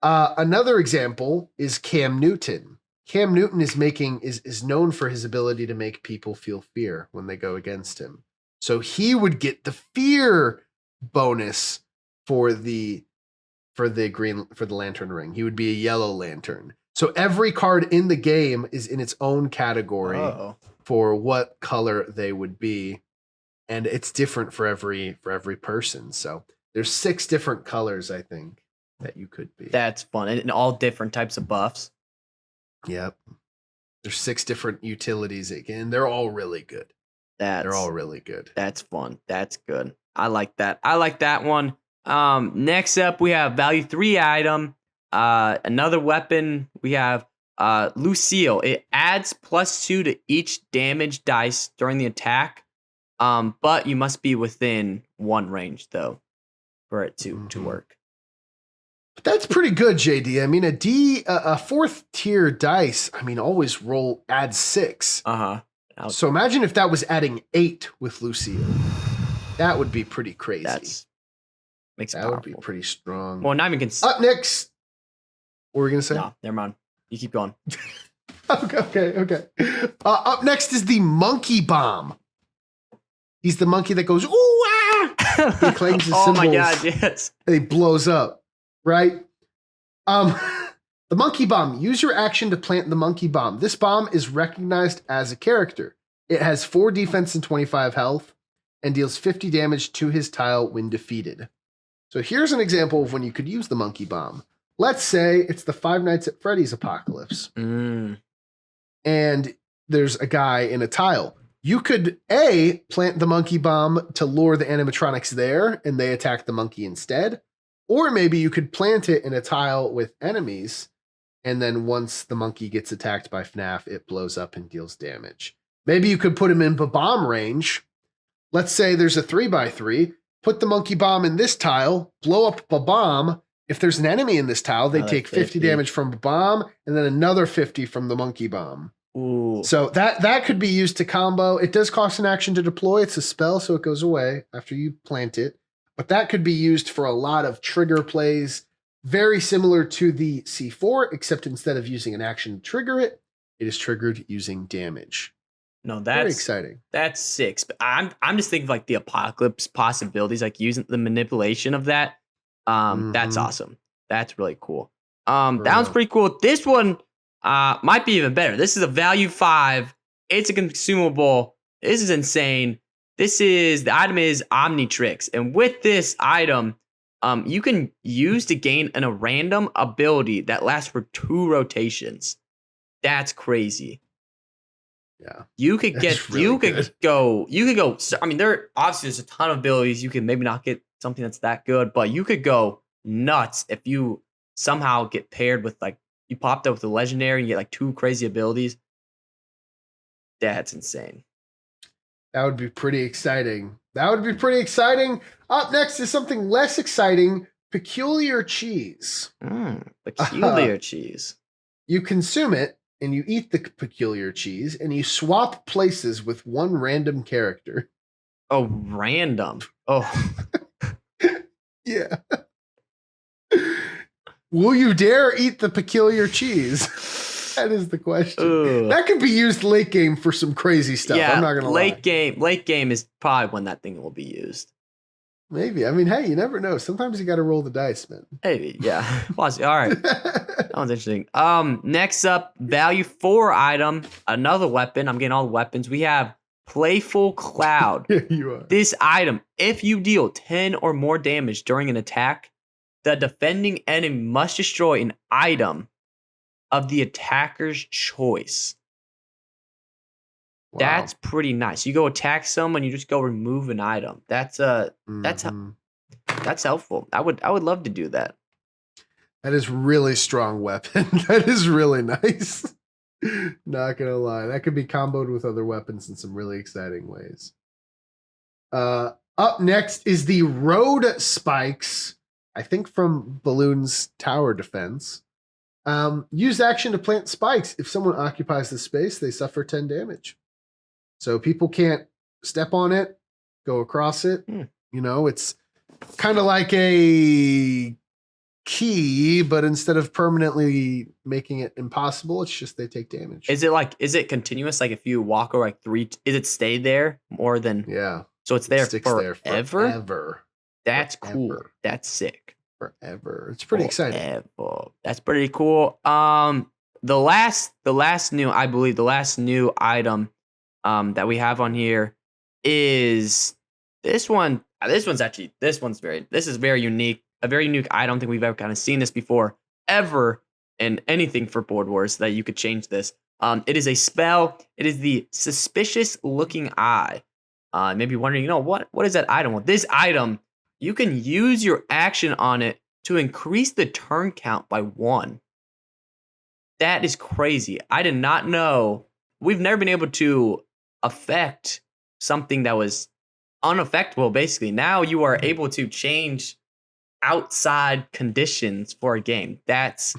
Another example is Cam Newton. Cam Newton is known for his ability to make people feel fear when they go against him. So he would get the fear bonus for the Lantern Ring. He would be a Yellow Lantern. So every card in the game is in its own category for what color they would be, and it's different for every person. So there's 6 different colors, I think, that you could be. That's fun, and all different types of buffs. Yep. There's 6 different utilities again. They're all really good. They're all really good. That's fun. That's good. I like that. I like that one. Next up, we have value 3 item. Another weapon. We have Lucille. It adds +2 to each damage dice during the attack. But you must be within 1 range though for it to work. But that's pretty good, JD. I mean, a 4th tier dice, I mean, always adds 6. So imagine if that was adding 8 with Lucille. That would be pretty crazy. Makes it That would powerful. be pretty strong. Well, not even Up next, what were we gonna say? No, never mind. You keep going. Okay. Up next is the monkey bomb. He's the monkey that goes, ooh, ah! He claims his Oh my symbols. god, yes. And he blows up, right? The monkey bomb. Use your action to plant the monkey bomb. This bomb is recognized as a character. It has 4 defense and 25 health and deals 50 damage to his tile when defeated. So here's an example of when you could use the monkey bomb. Let's say it's the Five Nights at Freddy's apocalypse. And there's a guy in a tile. You could A, plant the monkey bomb to lure the animatronics there and they attack the monkey instead. Or maybe you could plant it in a tile with enemies. And then once the monkey gets attacked by FNAF, it blows up and deals damage. Maybe you could put him in bomb range. Let's say there's a 3x3. Put the monkey bomb in this tile, blow up a bomb. If there's an enemy in this tile, they take 50 damage from a bomb and then another 50 from the monkey bomb. Ooh. So that could be used to combo. It does cost an action to deploy. It's a spell, so it goes away after you plant it. But that could be used for a lot of trigger plays, very similar to the C4, except instead of using an action to trigger it, it is triggered using damage. No, Very that's exciting. That's sick. But I'm just thinking of like the apocalypse possibilities, like using the manipulation of that. That's awesome. That's really cool. That one's pretty cool. This one might be even better. This is a value 5. It's a consumable. This is insane. The item is Omnitrix. And with this item, you can use to gain a random ability that lasts for 2 rotations. That's crazy. Yeah. You could go. I mean, there's a ton of abilities. You can maybe not get something that's that good, but you could go nuts if you somehow get paired with like you popped up with a legendary and you get like 2 crazy abilities. That's insane. That would be pretty exciting. Up next is something less exciting, peculiar cheese. Peculiar cheese. You consume it and you eat the peculiar cheese and you swap places with one random character. Oh, random. Oh. Yeah. Will you dare eat the peculiar cheese? That is the question. Ugh. That could be used late game for some crazy stuff. Yeah, I'm not gonna lie. Late game is probably when that thing will be used. Maybe. I mean, hey, you never know. Sometimes you got to roll the dice, man. Maybe, yeah. All right. That one's interesting. Next up, value 4 item, another weapon. I'm getting all the weapons. We have Playful Cloud. Yeah, you are. This item, if you deal 10 or more damage during an attack, the defending enemy must destroy an item of the attacker's choice. Wow. That's pretty nice. You go attack someone, you just go remove an item. That's helpful. I would love to do that. That is really strong weapon. That is really nice. Not gonna lie. That could be comboed with other weapons in some really exciting ways. Up next is the road spikes. I think from Balloon's tower defense. Use action to plant spikes. If someone occupies the space, they suffer 10 damage. So people can't step on it, go across it. You know, it's kind of like a key, but instead of permanently making it impossible, it's just they take damage. Is it continuous? Like if you walk over like 3, is it stay there more than? Yeah. So it's there forever? Forever. That's cool. That's sick. Forever. It's pretty exciting. That's pretty cool. The last new item that we have on here is this one. This is very unique. A very unique. I don't think we've ever kind of seen this before ever in anything for Board Wars that you could change this. It is a spell. It is the Suspicious Looking Eye. Maybe wondering, what is that item? Well, this item, you can use your action on it to increase the turn count by 1. That is crazy. I did not know. We've never been able to affect something that was unaffectable, basically. Now you are able to change outside conditions for a game. That's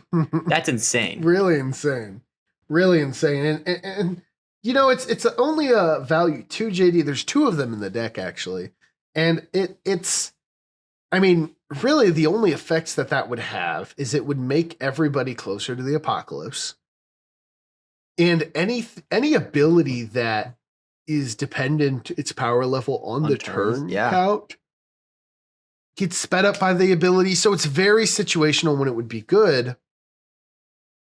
insane. Really insane. And it's only a value 2, JD. There's 2 of them in the deck, actually. And it's, I mean, really the only effects that would have is it would make everybody closer to the apocalypse. And any ability that is dependent its power level on the turns, turn yeah. count gets sped up by the ability. So it's very situational when it would be good.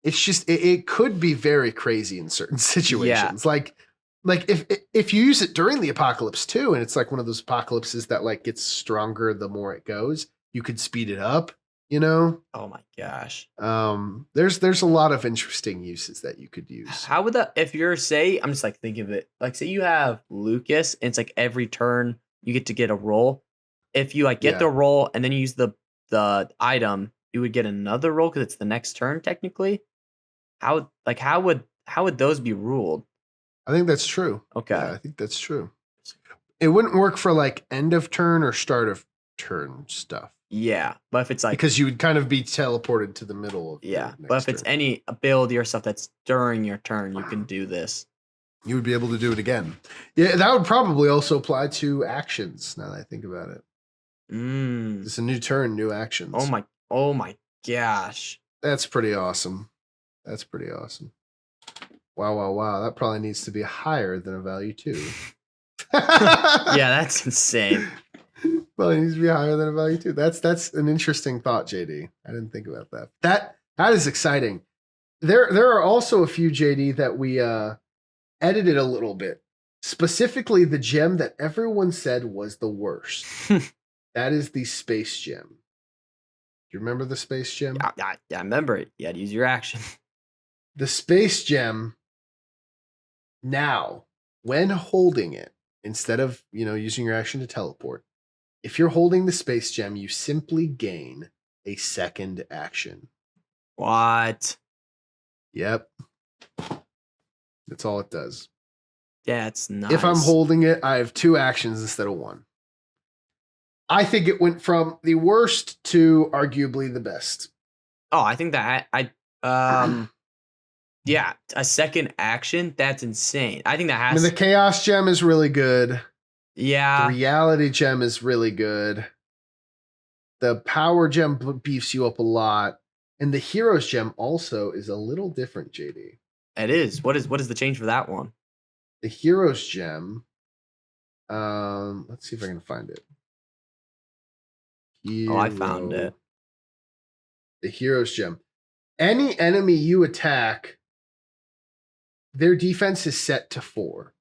It's just it could be very crazy in certain situations. Like if you use it during the apocalypse too, and it's like one of those apocalypses that like gets stronger the more it goes, you could speed it up, you know? Oh my gosh. There's a lot of interesting uses that you could use. How would that, if you're, say, I'm just like thinking of it, like say you have Lucas and it's like every turn you get to get a roll. If you like get the roll and then you use the item, you would get another roll because it's the next turn technically. How would those be ruled? I think that's true. Okay. Yeah, I think that's true. It wouldn't work for like end of turn or start of turn stuff. Yeah, but if it's like, because you would kind of be teleported to the middle of yeah, the but next if it's turn. any ability or stuff that's during your turn, you can do this. You would be able to do it again. Yeah, that would probably also apply to actions. Now that I think about it, it's a new turn, new actions. Oh my gosh, that's pretty awesome. That's pretty awesome. Wow. That probably needs to be higher than a value 2. Yeah, that's insane. Probably needs to be higher than a value 2. That's an interesting thought, JD. I didn't think about that. That is exciting. There are also a few, JD, that we edited a little bit. Specifically, the gem that everyone said was the worst. That is the space gem. Do you remember the space gem? Yeah, I remember it. You had to use your action. The space gem, now, when holding it, instead of, using your action to teleport, if you're holding the space gem, you simply gain a second action. What? Yep. That's all it does. Yeah, it's nice. If I'm holding it, I have 2 actions instead of 1. I think it went from the worst to arguably the best. Oh, I think that yeah, a second action, that's insane. I think that has. I mean, the chaos gem is really good. Yeah. The reality gem is really good. The power gem beefs you up a lot. And the heroes gem also is a little different, JD. It is. What is the change for that one? The heroes gem. Let's see if I can find it. Oh, I found it. The heroes gem. Any enemy you attack, their defense is set to 4.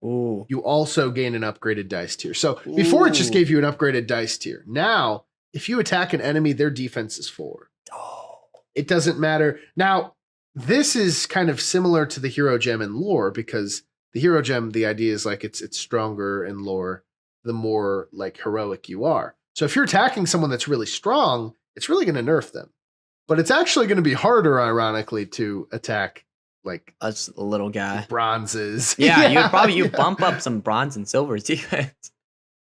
Ooh. You also gain an upgraded dice tier. So before it just gave you an upgraded dice tier. Now, if you attack an enemy, their defense is 4. Oh. It doesn't matter. Now, this is kind of similar to the hero gem in lore, because the hero gem, the idea is like it's stronger in lore the more like heroic you are. So if you're attacking someone that's really strong, it's really going to nerf them. But it's actually going to be harder, ironically, to attack like a little guy. Bronzes. Yeah, you bump up some bronze and silver defense.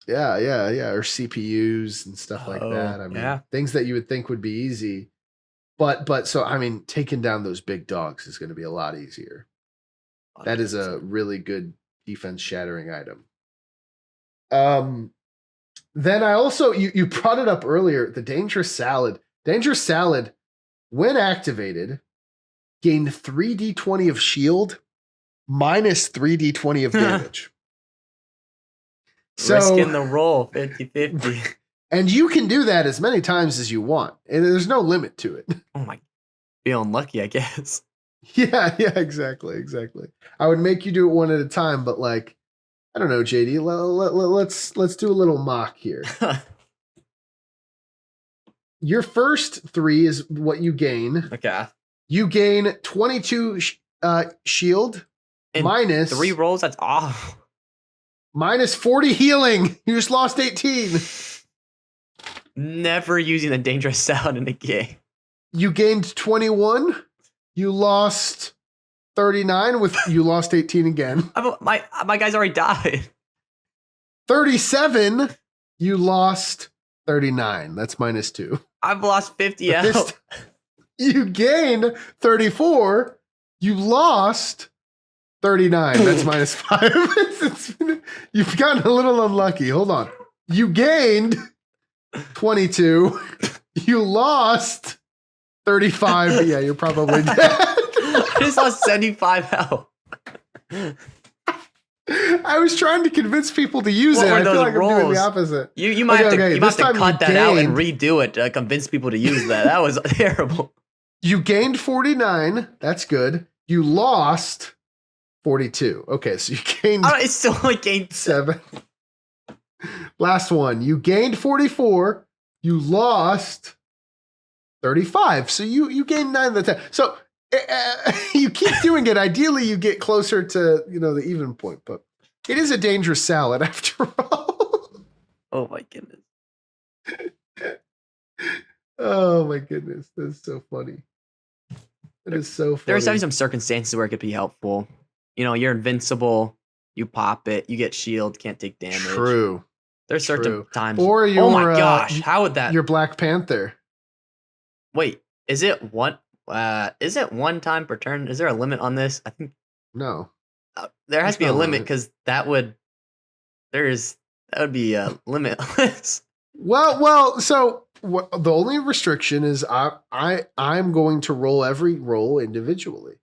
Yeah. Or CPUs and stuff like that. I mean, things that you would think would be easy. But so, I mean, taking down those big dogs is going to be a lot easier. 100%. That is a really good defense shattering item. Then I also, you brought it up earlier, the Dangerous Salad. Dangerous Salad, when activated, gain 3d20 of shield minus 3d20 of damage. So, risking the roll 50-50. And you can do that as many times as you want. And there's no limit to it. Oh my, feeling lucky, I guess. Yeah, exactly. I would make you do it one at a time, but like, I don't know, JD, let's do a little mock here. Your first 3 is what you gain. Okay. You gain 22 shield and minus 3 rolls. That's off. Minus 40 healing. You just lost 18. Never using the Dangerous Salad in a game. You gained 21. You lost 39 you lost 18 again. My guy's already died. 37. You lost 39. That's minus 2. I've lost 50 out. You gain 34. You lost 39. That's minus 5. You've gotten a little unlucky. Hold on. You gained 22. You lost 35. But yeah, you're probably dead. I just lost 75 health. I was trying to convince people to use What it. were I feel those like I'm doing rolls? the opposite. You might have to This time cut you that out and gained- redo it to convince people to use that. That was terrible. You gained 49. That's good. You lost 42. Okay, so you gained It's still like gained 7. Last one. You gained 44. You lost 35. So you gained 9 of the 10. So you keep doing it. Ideally, you get closer to the even point, but it is a dangerous salad after all. Oh my goodness. Oh my goodness, that's so funny. That is so funny. There's having some circumstances where it could be helpful. You're invincible. You pop it. You get shield. Can't take damage. True. There's certain True. times. Or oh my gosh, how would that? Your Black Panther. Wait, is it one? Is it one time per turn? Is there a limit on this? I think No. there has to be a There's no limit limit. because that would be limitless. Well. So the only restriction is I'm going to roll every roll individually,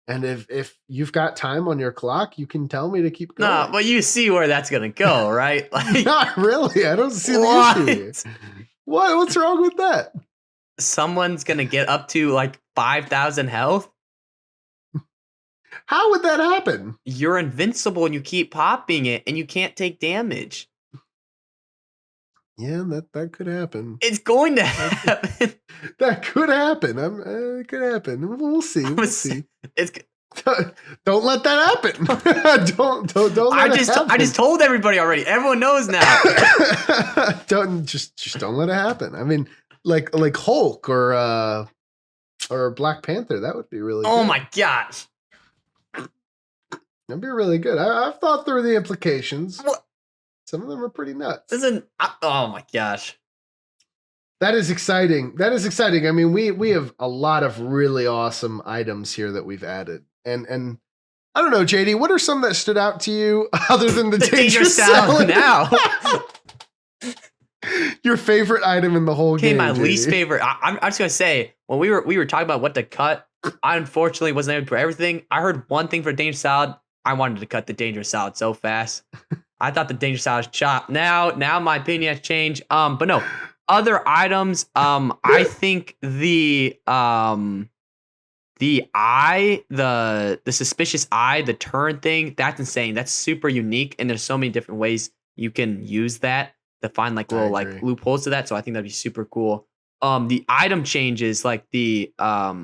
and if you've got time on your clock, you can tell me to keep going. No, but you see where that's gonna go, right? Like, Not really. I don't see the what? issue here. What's wrong with that? Someone's gonna get up to like 5,000 health. How would that happen? You're invincible and you keep popping it, and you can't take damage. Yeah, that could happen. It's going to happen. That could happen. It could happen. We'll see. We'll see. It's. Don't let that happen. don't let it happen. I just told everybody already. Everyone knows now. Just don't let it happen. I mean, like Hulk or Black Panther. That would be really. Oh good. my gosh. That'd be really good. I've thought through the implications. What? Some of them are pretty nuts. Oh my gosh. That is exciting. That is exciting. I mean, we have a lot of really awesome items here that we've added. And I don't know, JD, what are some that stood out to you other than the dangerous salad? Now. Your favorite item in the whole Okay, game. my JD. least favorite. I'm just gonna say when we were talking about what to cut, I unfortunately wasn't able to put everything. I heard one thing for dangerous salad. I wanted to cut the dangerous salad so fast. I thought the dangerous salad was chopped. Now my opinion has changed. But no, other items. I think the eye, the suspicious eye, the turn thing. That's insane. That's super unique, and there's so many different ways you can use that to find like little I like agree. loopholes to that. So I think that'd be super cool. The item changes like the what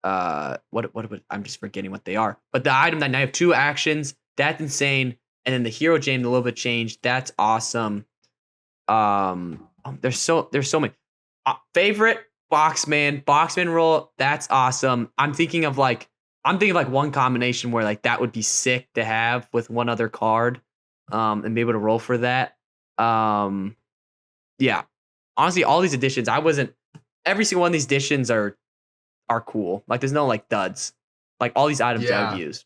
I'm just forgetting what they are. But the item that now you have 2 actions, that's insane. And then the hero jam, a little bit changed. That's awesome. There's so many. Favorite Boxman roll. That's awesome. I'm thinking of like one combination where like that would be sick to have with one other card, and be able to roll for that. Yeah. Honestly, all these additions, every single one of these additions are cool. Like there's no like duds. Like all these items Yeah. I've used.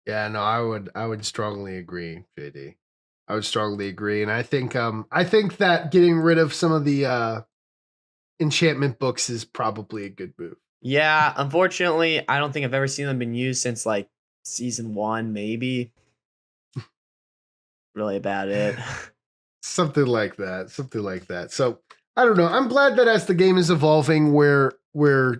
Yeah, no, I would strongly agree, JD. I would strongly agree. And I think that getting rid of some of the enchantment books is probably a good move. Yeah, unfortunately, I don't think I've ever seen them been used since like season 1, maybe. Really about it. Something like that. So I don't know. I'm glad that as the game is evolving, we're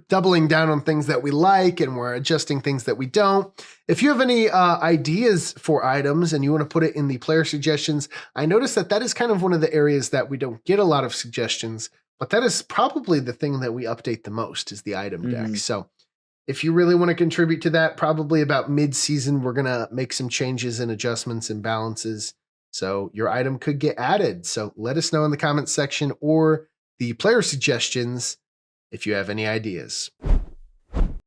doubling down on things that we like and we're adjusting things that we don't. If you have any ideas for items and you want to put it in the player suggestions, I noticed that is kind of one of the areas that we don't get a lot of suggestions, but that is probably the thing that we update the most is the item deck. Mhm. So if you really want to contribute to that, probably about mid-season, we're going to make some changes and adjustments and balances. So your item could get added. So let us know in the comments section or the player suggestions if you have any ideas.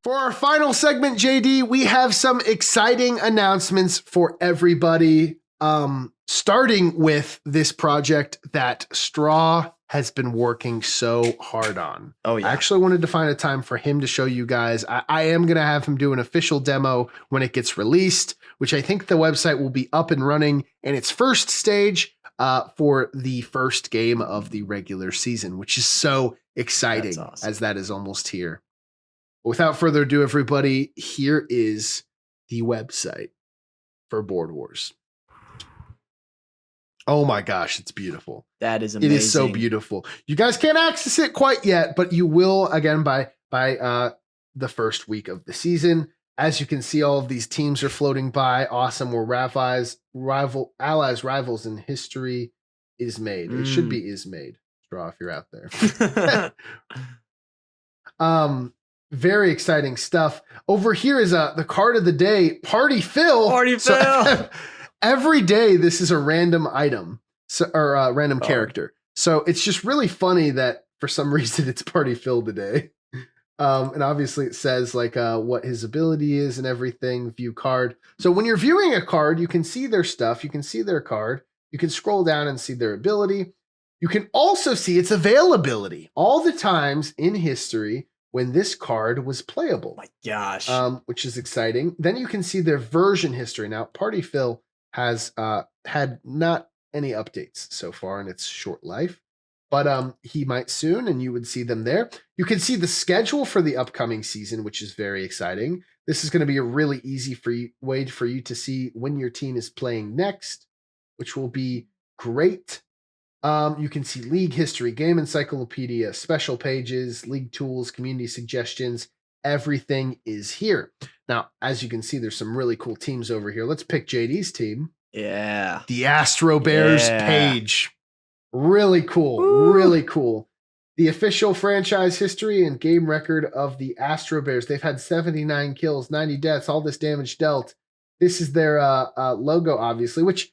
For our final segment, JD, we have some exciting announcements for everybody. Starting with this project that Straw has been working so hard on. Oh yeah. I actually wanted to find a time for him to show you guys. I am going to have him do an official demo when it gets released, which I think the website will be up and running in its first stage for the first game of the regular season, which is so exciting. That's awesome. As that is almost here. Without further ado, everybody, here is the website for Board Wars. Oh my gosh, it's beautiful. That is amazing. It is so beautiful. You guys can't access it quite yet, but you will again by the first week of the season. As you can see, all of these teams are floating by. Awesome. Where allies, rivals in history is made. It should be is made. Draw if you're out there. Very exciting stuff. Over here is the card of the day, Party Phil. Party Phil. Every day, this is a random item or a random character. So it's just really funny that for some reason it's Party Phil today. And obviously it says like what his ability is and everything, view card. So when you're viewing a card, you can see their stuff. You can see their card. You can scroll down and see their ability. You can also see its availability, all the times in history when this card was playable. Oh my gosh. Which is exciting. Then you can see their version history. Now, Party Phil has had not any updates so far in its short life, but he might soon, and you would see them there. You can see the schedule for the upcoming season, which is very exciting. This is going to be a really easy way for you to see when your team is playing next, which will be great. You can see league history, game encyclopedia, special pages, league tools, community suggestions. Everything is here. Now, as you can see, there's some really cool teams over here. Let's pick JD's team. Yeah. The Astro Bears page. Really cool. Woo. Really cool. The official franchise history and game record of the Astro Bears. They've had 79 kills, 90 deaths, all this damage dealt. This is their logo, obviously, which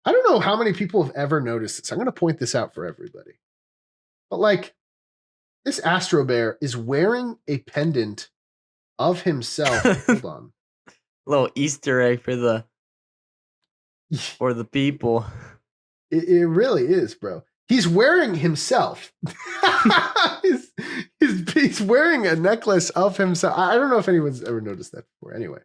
I don't know how many people have ever noticed this. I'm going to point this out for everybody. But like, this Astro Bear is wearing a pendant of himself. Hold on. Little Easter egg for the people. It really is, bro. He's wearing himself. he's wearing a necklace of himself. I don't know if anyone's ever noticed that before. Anyway,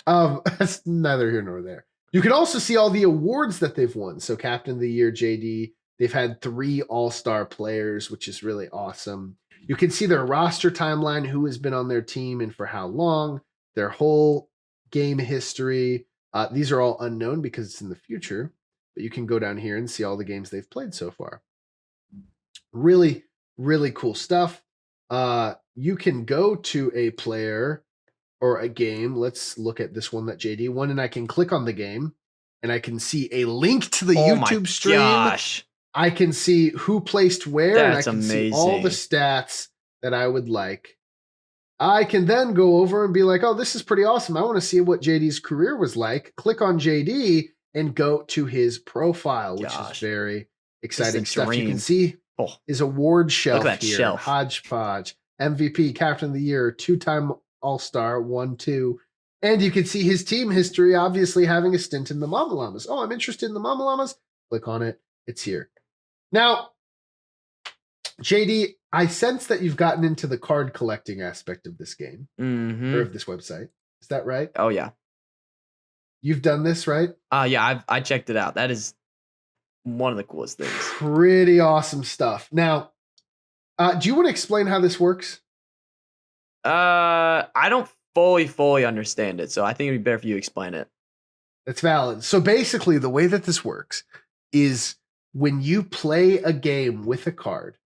that's neither here nor there. You can also see all the awards that they've won. So Captain of the Year, JD. They've had 3 all-star players, which is really awesome. You can see their roster timeline, who has been on their team and for how long, their whole game history. These are all unknown because it's in the future, but you can go down here and see all the games they've played so far. Really, really cool stuff. You can go to a player or a game. Let's look at this one that JD won, and I can click on the game, and I can see a link to the YouTube stream. Gosh. I can see who placed where, and I can see all the amazing. stats that I would like. I can then go over and be like, oh, this is pretty awesome. I want to see what JD's career was like. Click on JD and go to his profile, which is very exciting stuff. You can see his award shelf here. Shelf. Hodgepodge, MVP, Captain of the Year, 2-time All-Star, 1-2. And you can see his team history, obviously having a stint in the Mama Llamas. Oh, I'm interested in the Mama Llamas. Click on it. It's here. Now, JD, I sense that you've gotten into the card collecting aspect of this game, or of this website. Is that right? Oh, yeah. You've done this, right? Yeah, I checked it out. That is one of the coolest things. Pretty awesome stuff. Now, do you want to explain how this works? I don't fully understand it, so I think it'd be better if you explain it. That's valid. So basically, the way that this works is when you play a game with a card.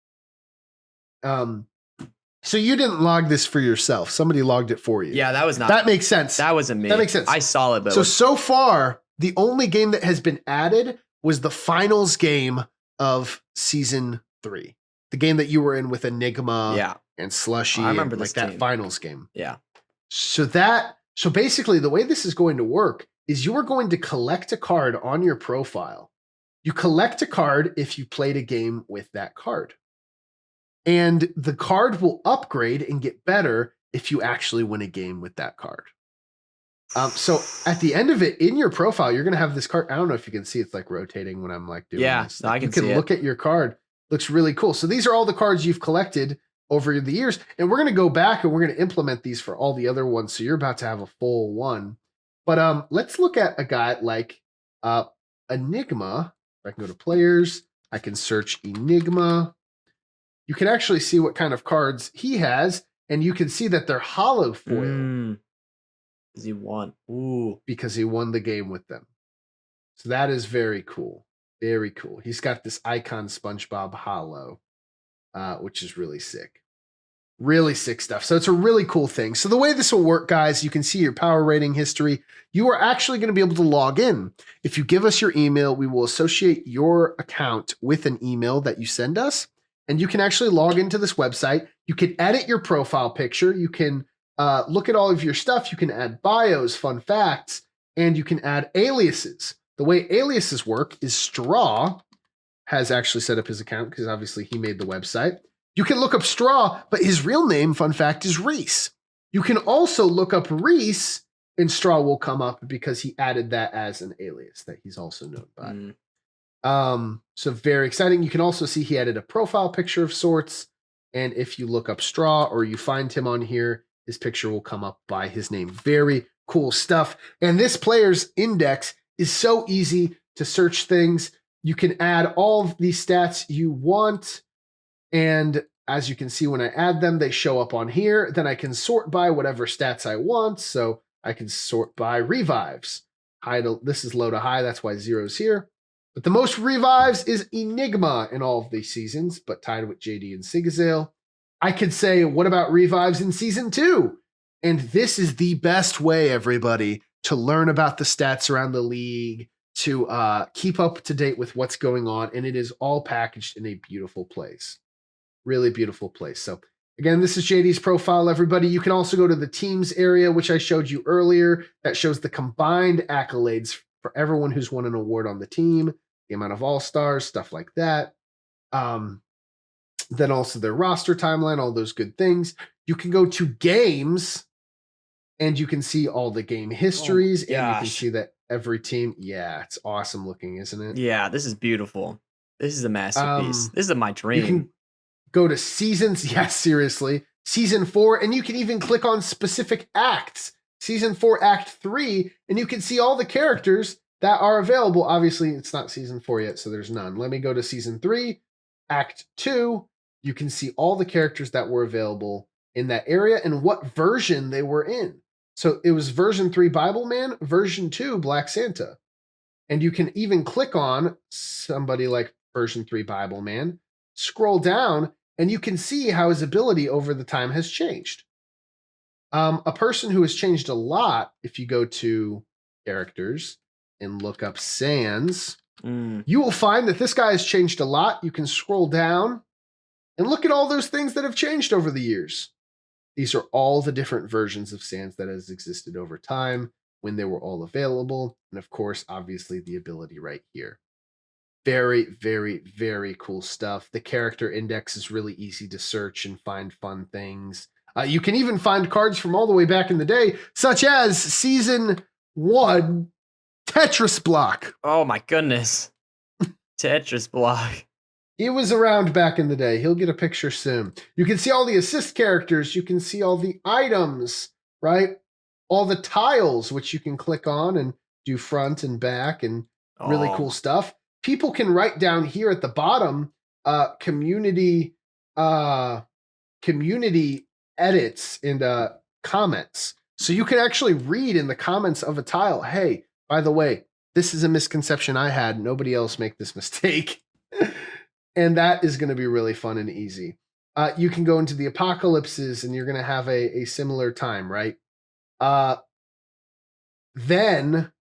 So you didn't log this for yourself. Somebody logged it for you. Yeah, that was not. That makes sense. That wasn't me. That makes sense. I saw it, but so far, the only game that has been added was the finals game of season 3. The game that you were in with Enigma and Slushy. I remember like this that team. finals game. Yeah. So basically the way this is going to work is you are going to collect a card on your profile. You collect a card if you played a game with that card. And the card will upgrade and get better if you actually win a game with that card. So at the end of it, in your profile, you're going to have this card. I don't know if you can see, it's like rotating when I'm like doing this. No, I can you can see look at your card. Looks really cool. So these are all the cards you've collected over the years. And we're going to go back and we're going to implement these for all the other ones. So you're about to have a full one. But let's look at a guy like Enigma. I can go to players, I can search Enigma. You can actually see what kind of cards he has, and you can see that they're hollow foil Does he won? Ooh. because he won the game with them. So that is very cool. Very cool. He's got this icon SpongeBob hollow, which is really sick. Really sick stuff. So it's a really cool thing. So the way this will work, guys, you can see your power rating history. You are actually going to be able to log in. If you give us your email, we will associate your account with an email that you send us. And you can actually log into this website. You can edit your profile picture. You can look at all of your stuff. You can add bios, fun facts, and you can add aliases. The way aliases work is Straw has actually set up his account because obviously he made the website. You can look up Straw, but his real name, fun fact, is Reese. You can also look up Reese, and Straw will come up because he added that as an alias that he's also known by. So very exciting. You can also see he added a profile picture of sorts, and if you look up Straw or you find him on here, his picture will come up by his name. Very cool stuff. And this player's index is so easy to search things. You can add all of these stats you want. And as you can see, when I add them, they show up on here. Then I can sort by whatever stats I want. So I can sort by revives. This is low to high. That's why 0's here. But the most revives is Enigma in all of these seasons, but tied with JD and Sigazale. I could say, what about revives in season 2? And this is the best way, everybody, to learn about the stats around the league, to keep up to date with what's going on. And it is all packaged in a beautiful place. Really beautiful place. So again, this is JD's profile, everybody. You can also go to the teams area, which I showed you earlier. That shows the combined accolades for everyone who's won an award on the team, the amount of all-stars, stuff like that. Then also their roster timeline, all those good things. You can go to games and you can see all the game histories, and you can see that every team, it's awesome looking, isn't it? Yeah, this is beautiful. This is a masterpiece. This is my dream. You can go to seasons. Yes, seriously. Season 4, and you can even click on specific acts. Season 4, Act 3, and you can see all the characters that are available. Obviously, it's not Season 4 yet, so there's none. Let me go to Season 3, Act 2. You can see all the characters that were available in that area and what version they were in. So it was version 3 Bible Man, version 2 Black Santa. And you can even click on somebody like version 3 Bible Man, scroll down, and you can see how his ability over the time has changed. A person who has changed a lot, if you go to characters and look up Sans, you will find that this guy has changed a lot. You can scroll down and look at all those things that have changed over the years. These are all the different versions of Sans that has existed over time when they were all available. And of course, obviously the ability right here. Very, very, very cool stuff. The character index is really easy to search and find fun things. You can even find cards from all the way back in the day, such as Season 1 Tetris Block. Oh my goodness. Tetris Block. He was around back in the day. He'll get a picture soon. You can see all the assist characters. You can see all the items, right? All the tiles, which you can click on and do front and back and really cool stuff. People can write down here at the bottom community edits and comments. So you can actually read in the comments of a tile, hey, by the way, this is a misconception I had. Nobody else make this mistake. And that is going to be really fun and easy. You can go into the apocalypses and you're going to have a similar time, right? Then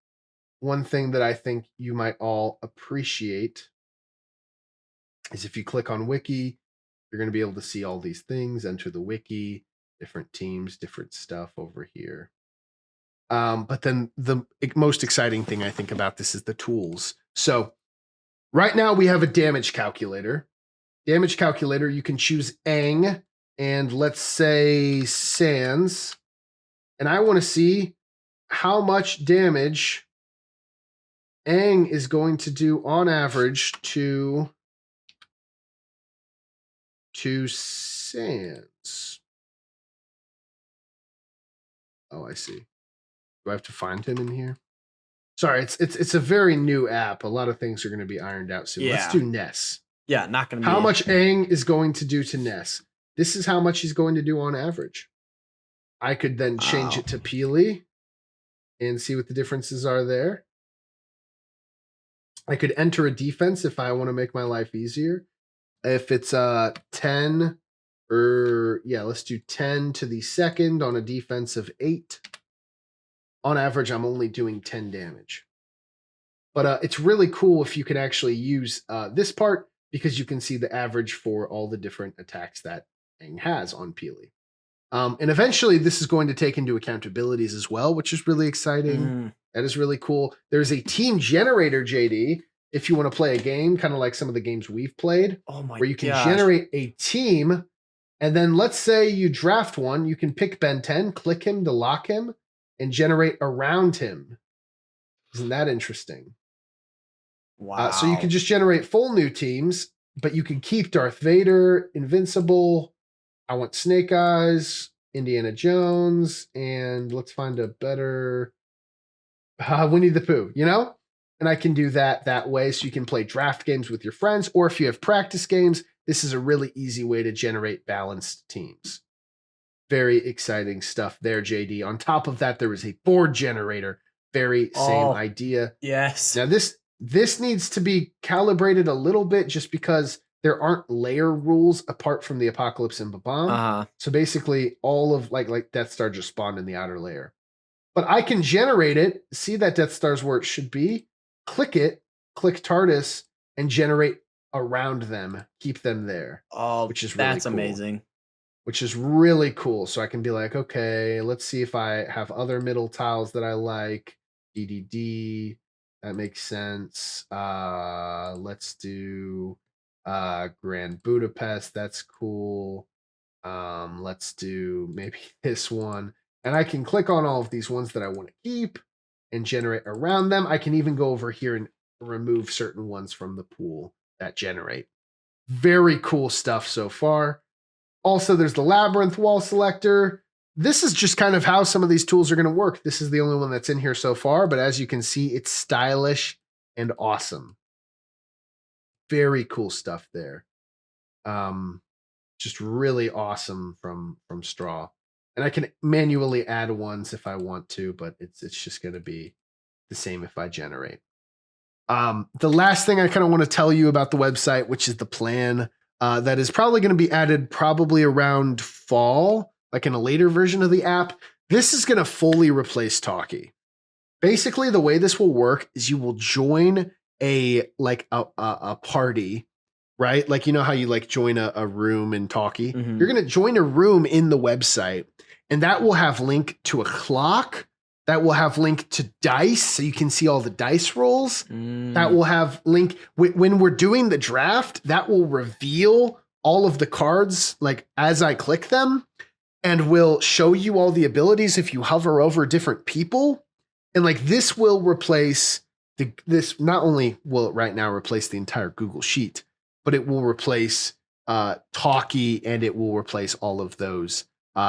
one thing that I think you might all appreciate is if you click on Wiki, you're going to be able to see all these things, enter the Wiki, different teams, different stuff over here. But then the most exciting thing I think about this is the tools. So right now we have a damage calculator. Damage calculator, you can choose Aang and let's say Sans. And I want to see how much damage Aang is going to do on average to Sans. Oh, I see. Do I have to find him in here? Sorry, it's a very new app. A lot of things are going to be ironed out soon. Let's Yeah. do Ness. Yeah, not gonna be How much Aang is going to do to Ness? This is how much he's going to do on average. I could then change Wow. it to Peely and see what the differences are there. I could enter a defense if I want to make my life easier. If it's 10 or let's do 10 to the second on a defense of 8. On average, I'm only doing 10 damage. But it's really cool if you can actually use this part because you can see the average for all the different attacks that Aang has on Peely. And eventually, this is going to take into account abilities as well, which is really exciting. That is really cool. There's a team generator, JD, if you want to play a game, kind of like some of the games we've played, Oh my where you can gosh. generate a team. And then let's say you draft one, you can pick Ben 10, click him to lock him, and generate around him. Isn't that interesting? Wow. So you can just generate full new teams, but you can keep Darth Vader, Invincible. I want Snake Eyes, Indiana Jones, and let's find a better Winnie the Pooh, you know? And I can do that way so you can play draft games with your friends, or if you have practice games, this is a really easy way to generate balanced teams. Very exciting stuff there, JD. On top of that, there is a board generator. Very same idea. Yes. Now this needs to be calibrated a little bit just because there aren't layer rules apart from the Apocalypse and Babam. So basically all of like Death Star just spawned in the outer layer. But I can generate it, see that Death Star's where it should be, click it, click TARDIS, and generate around them, keep them there. Oh, which is really that's cool. amazing. Which is really cool. So I can be like, okay, let's see if I have other middle tiles that I like. DDD, that makes sense. Let's do Grand Budapest. That's cool. Let's do maybe this one. And I can click on all of these ones that I want to keep and generate around them. I can even go over here and remove certain ones from the pool that generate. Very cool stuff so far. Also, there's the Labyrinth wall selector. This is just kind of how some of these tools are going to work. This is the only one that's in here so far, but as you can see, it's stylish and awesome. Very cool stuff there. Just really awesome from Straw. And I can manually add ones if I want to, but it's just going to be the same if I generate. The last thing I kind of want to tell you about the website, which is the plan that is probably going to be added probably around fall, like in a later version of the app. This is going to fully replace Talkie. Basically, the way this will work is you will join a party, right? Like, you know how you like join a room in Talkie? Mhm. You're going to join a room in the website, and that will have link to a clock. That will have link to dice, so you can see all the dice rolls. That will have link when we're doing the draft. That will reveal all of the cards, like as I click them, and will show you all the abilities if you hover over different people. And like this will replace this. Not only will it right now replace the entire Google Sheet, but it will replace Talkie, and it will replace all of those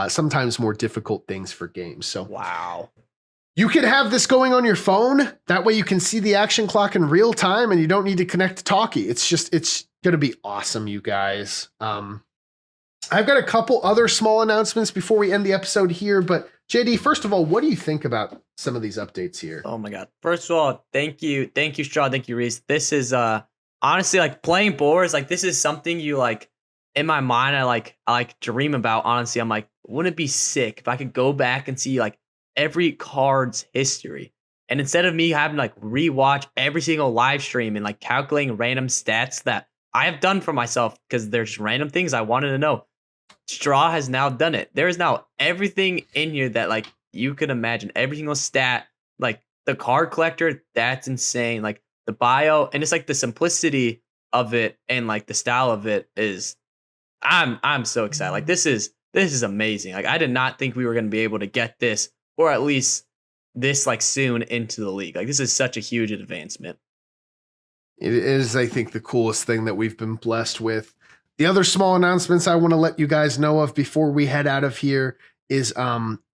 sometimes more difficult things for games. So wow. You can have this going on your phone. That way you can see the action clock in real time and you don't need to connect to Talkie. It's going to be awesome, you guys. I've got a couple other small announcements before we end the episode here, but JD, first of all, what do you think about some of these updates here? Oh my God. First of all, thank you, Straw. Thank you, Reese. This is honestly like playing boards. Like this is something you like in my mind. I dream about. Honestly, I'm like, wouldn't it be sick if I could go back and see like every card's history? And instead of me having to like rewatch every single live stream and like calculating random stats that I have done for myself because there's random things I wanted to know, Straw has now done it. There is now everything in here that like you could imagine, every single stat, like the card collector, that's insane. Like the bio and it's like the simplicity of it and like the style of it is, I'm so excited. Like this is amazing. Like I did not think we were going to be able to get this, or at least this like soon into the league. Like this is such a huge advancement. It is, I think, the coolest thing that we've been blessed with. The other small announcements I want to let you guys know of before we head out of here is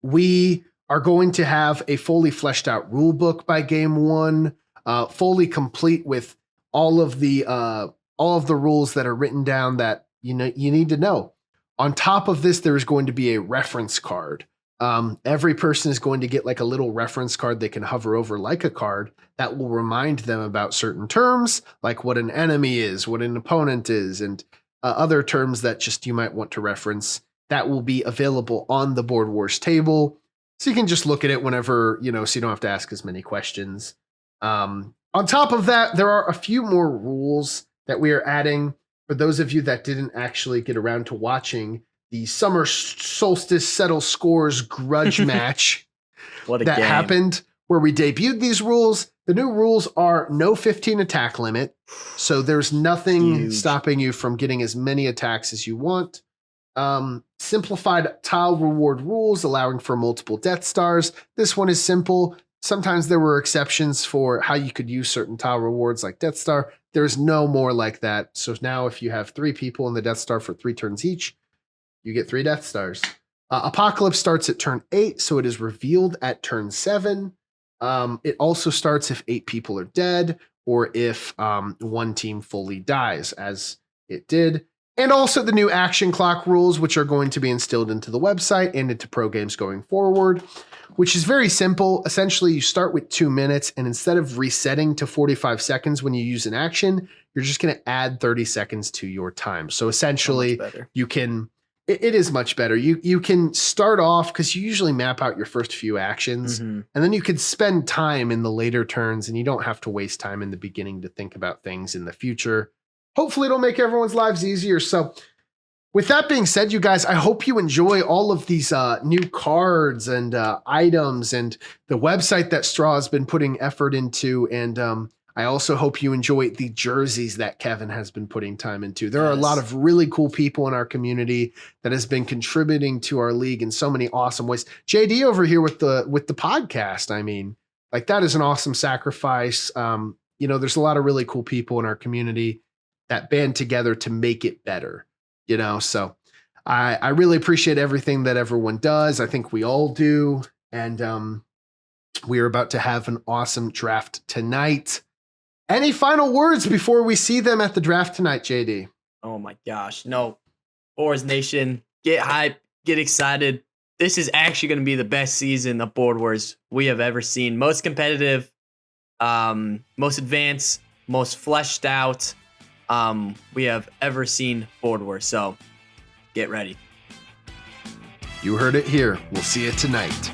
we are going to have a fully fleshed out rule book by game one, fully complete with all of the rules that are written down that you need to know. On top of this, there is going to be a reference card. Every person is going to get like a little reference card they can hover over like a card that will remind them about certain terms, like what an enemy is, what an opponent is, and other terms that just you might want to reference. That will be available on the Board Wars table. So you can just look at it whenever, so you don't have to ask as many questions. On top of that, there are a few more rules that we are adding for those of you that didn't actually get around to watching the Summer Solstice Settle Scores grudge match What a that game. happened where we debuted these rules. The new rules are no 15 attack limit. So there's nothing Huge. stopping you from getting as many attacks as you want. Simplified tile reward rules allowing for multiple Death Stars. This one is simple. Sometimes there were exceptions for how you could use certain tile rewards like Death Star. There's no more like that. So now if you have 3 people in the Death Star for 3 turns each, you get 3 Death Stars. Apocalypse starts at turn 8, so it is revealed at turn 7. It also starts if 8 people are dead or if one team fully dies, as it did. And also the new action clock rules, which are going to be instilled into the website and into pro games going forward, which is very simple. Essentially, you start with 2 minutes, and instead of resetting to 45 seconds when you use an action, you're just going to add 30 seconds to your time. So essentially, So much better. you can, it is much better. You can start off, because you usually map out your first few actions, Mhm. and then you could spend time in the later turns, and you don't have to waste time in the beginning to think about things in the future. Hopefully it'll make everyone's lives easier. So with that being said, you guys, I hope you enjoy all of these new cards and items and the website that Straw has been putting effort into. And I also hope you enjoy the jerseys that Kevin has been putting time into. There are a Yes. lot of really cool people in our community that has been contributing to our league in so many awesome ways. JD over here with the podcast. I mean, like that is an awesome sacrifice. There's a lot of really cool people in our community that band together to make it better. So I really appreciate everything that everyone does. I think we all do. And we are about to have an awesome draft tonight. Any final words before we see them at the draft tonight, JD? Oh my gosh. No. Boars Nation, get hyped, get excited. This is actually going to be the best season of Board Wars we have ever seen. Most competitive, most advanced, most fleshed out we have ever seen Board Wars. So get ready. You heard it here. We'll see you tonight.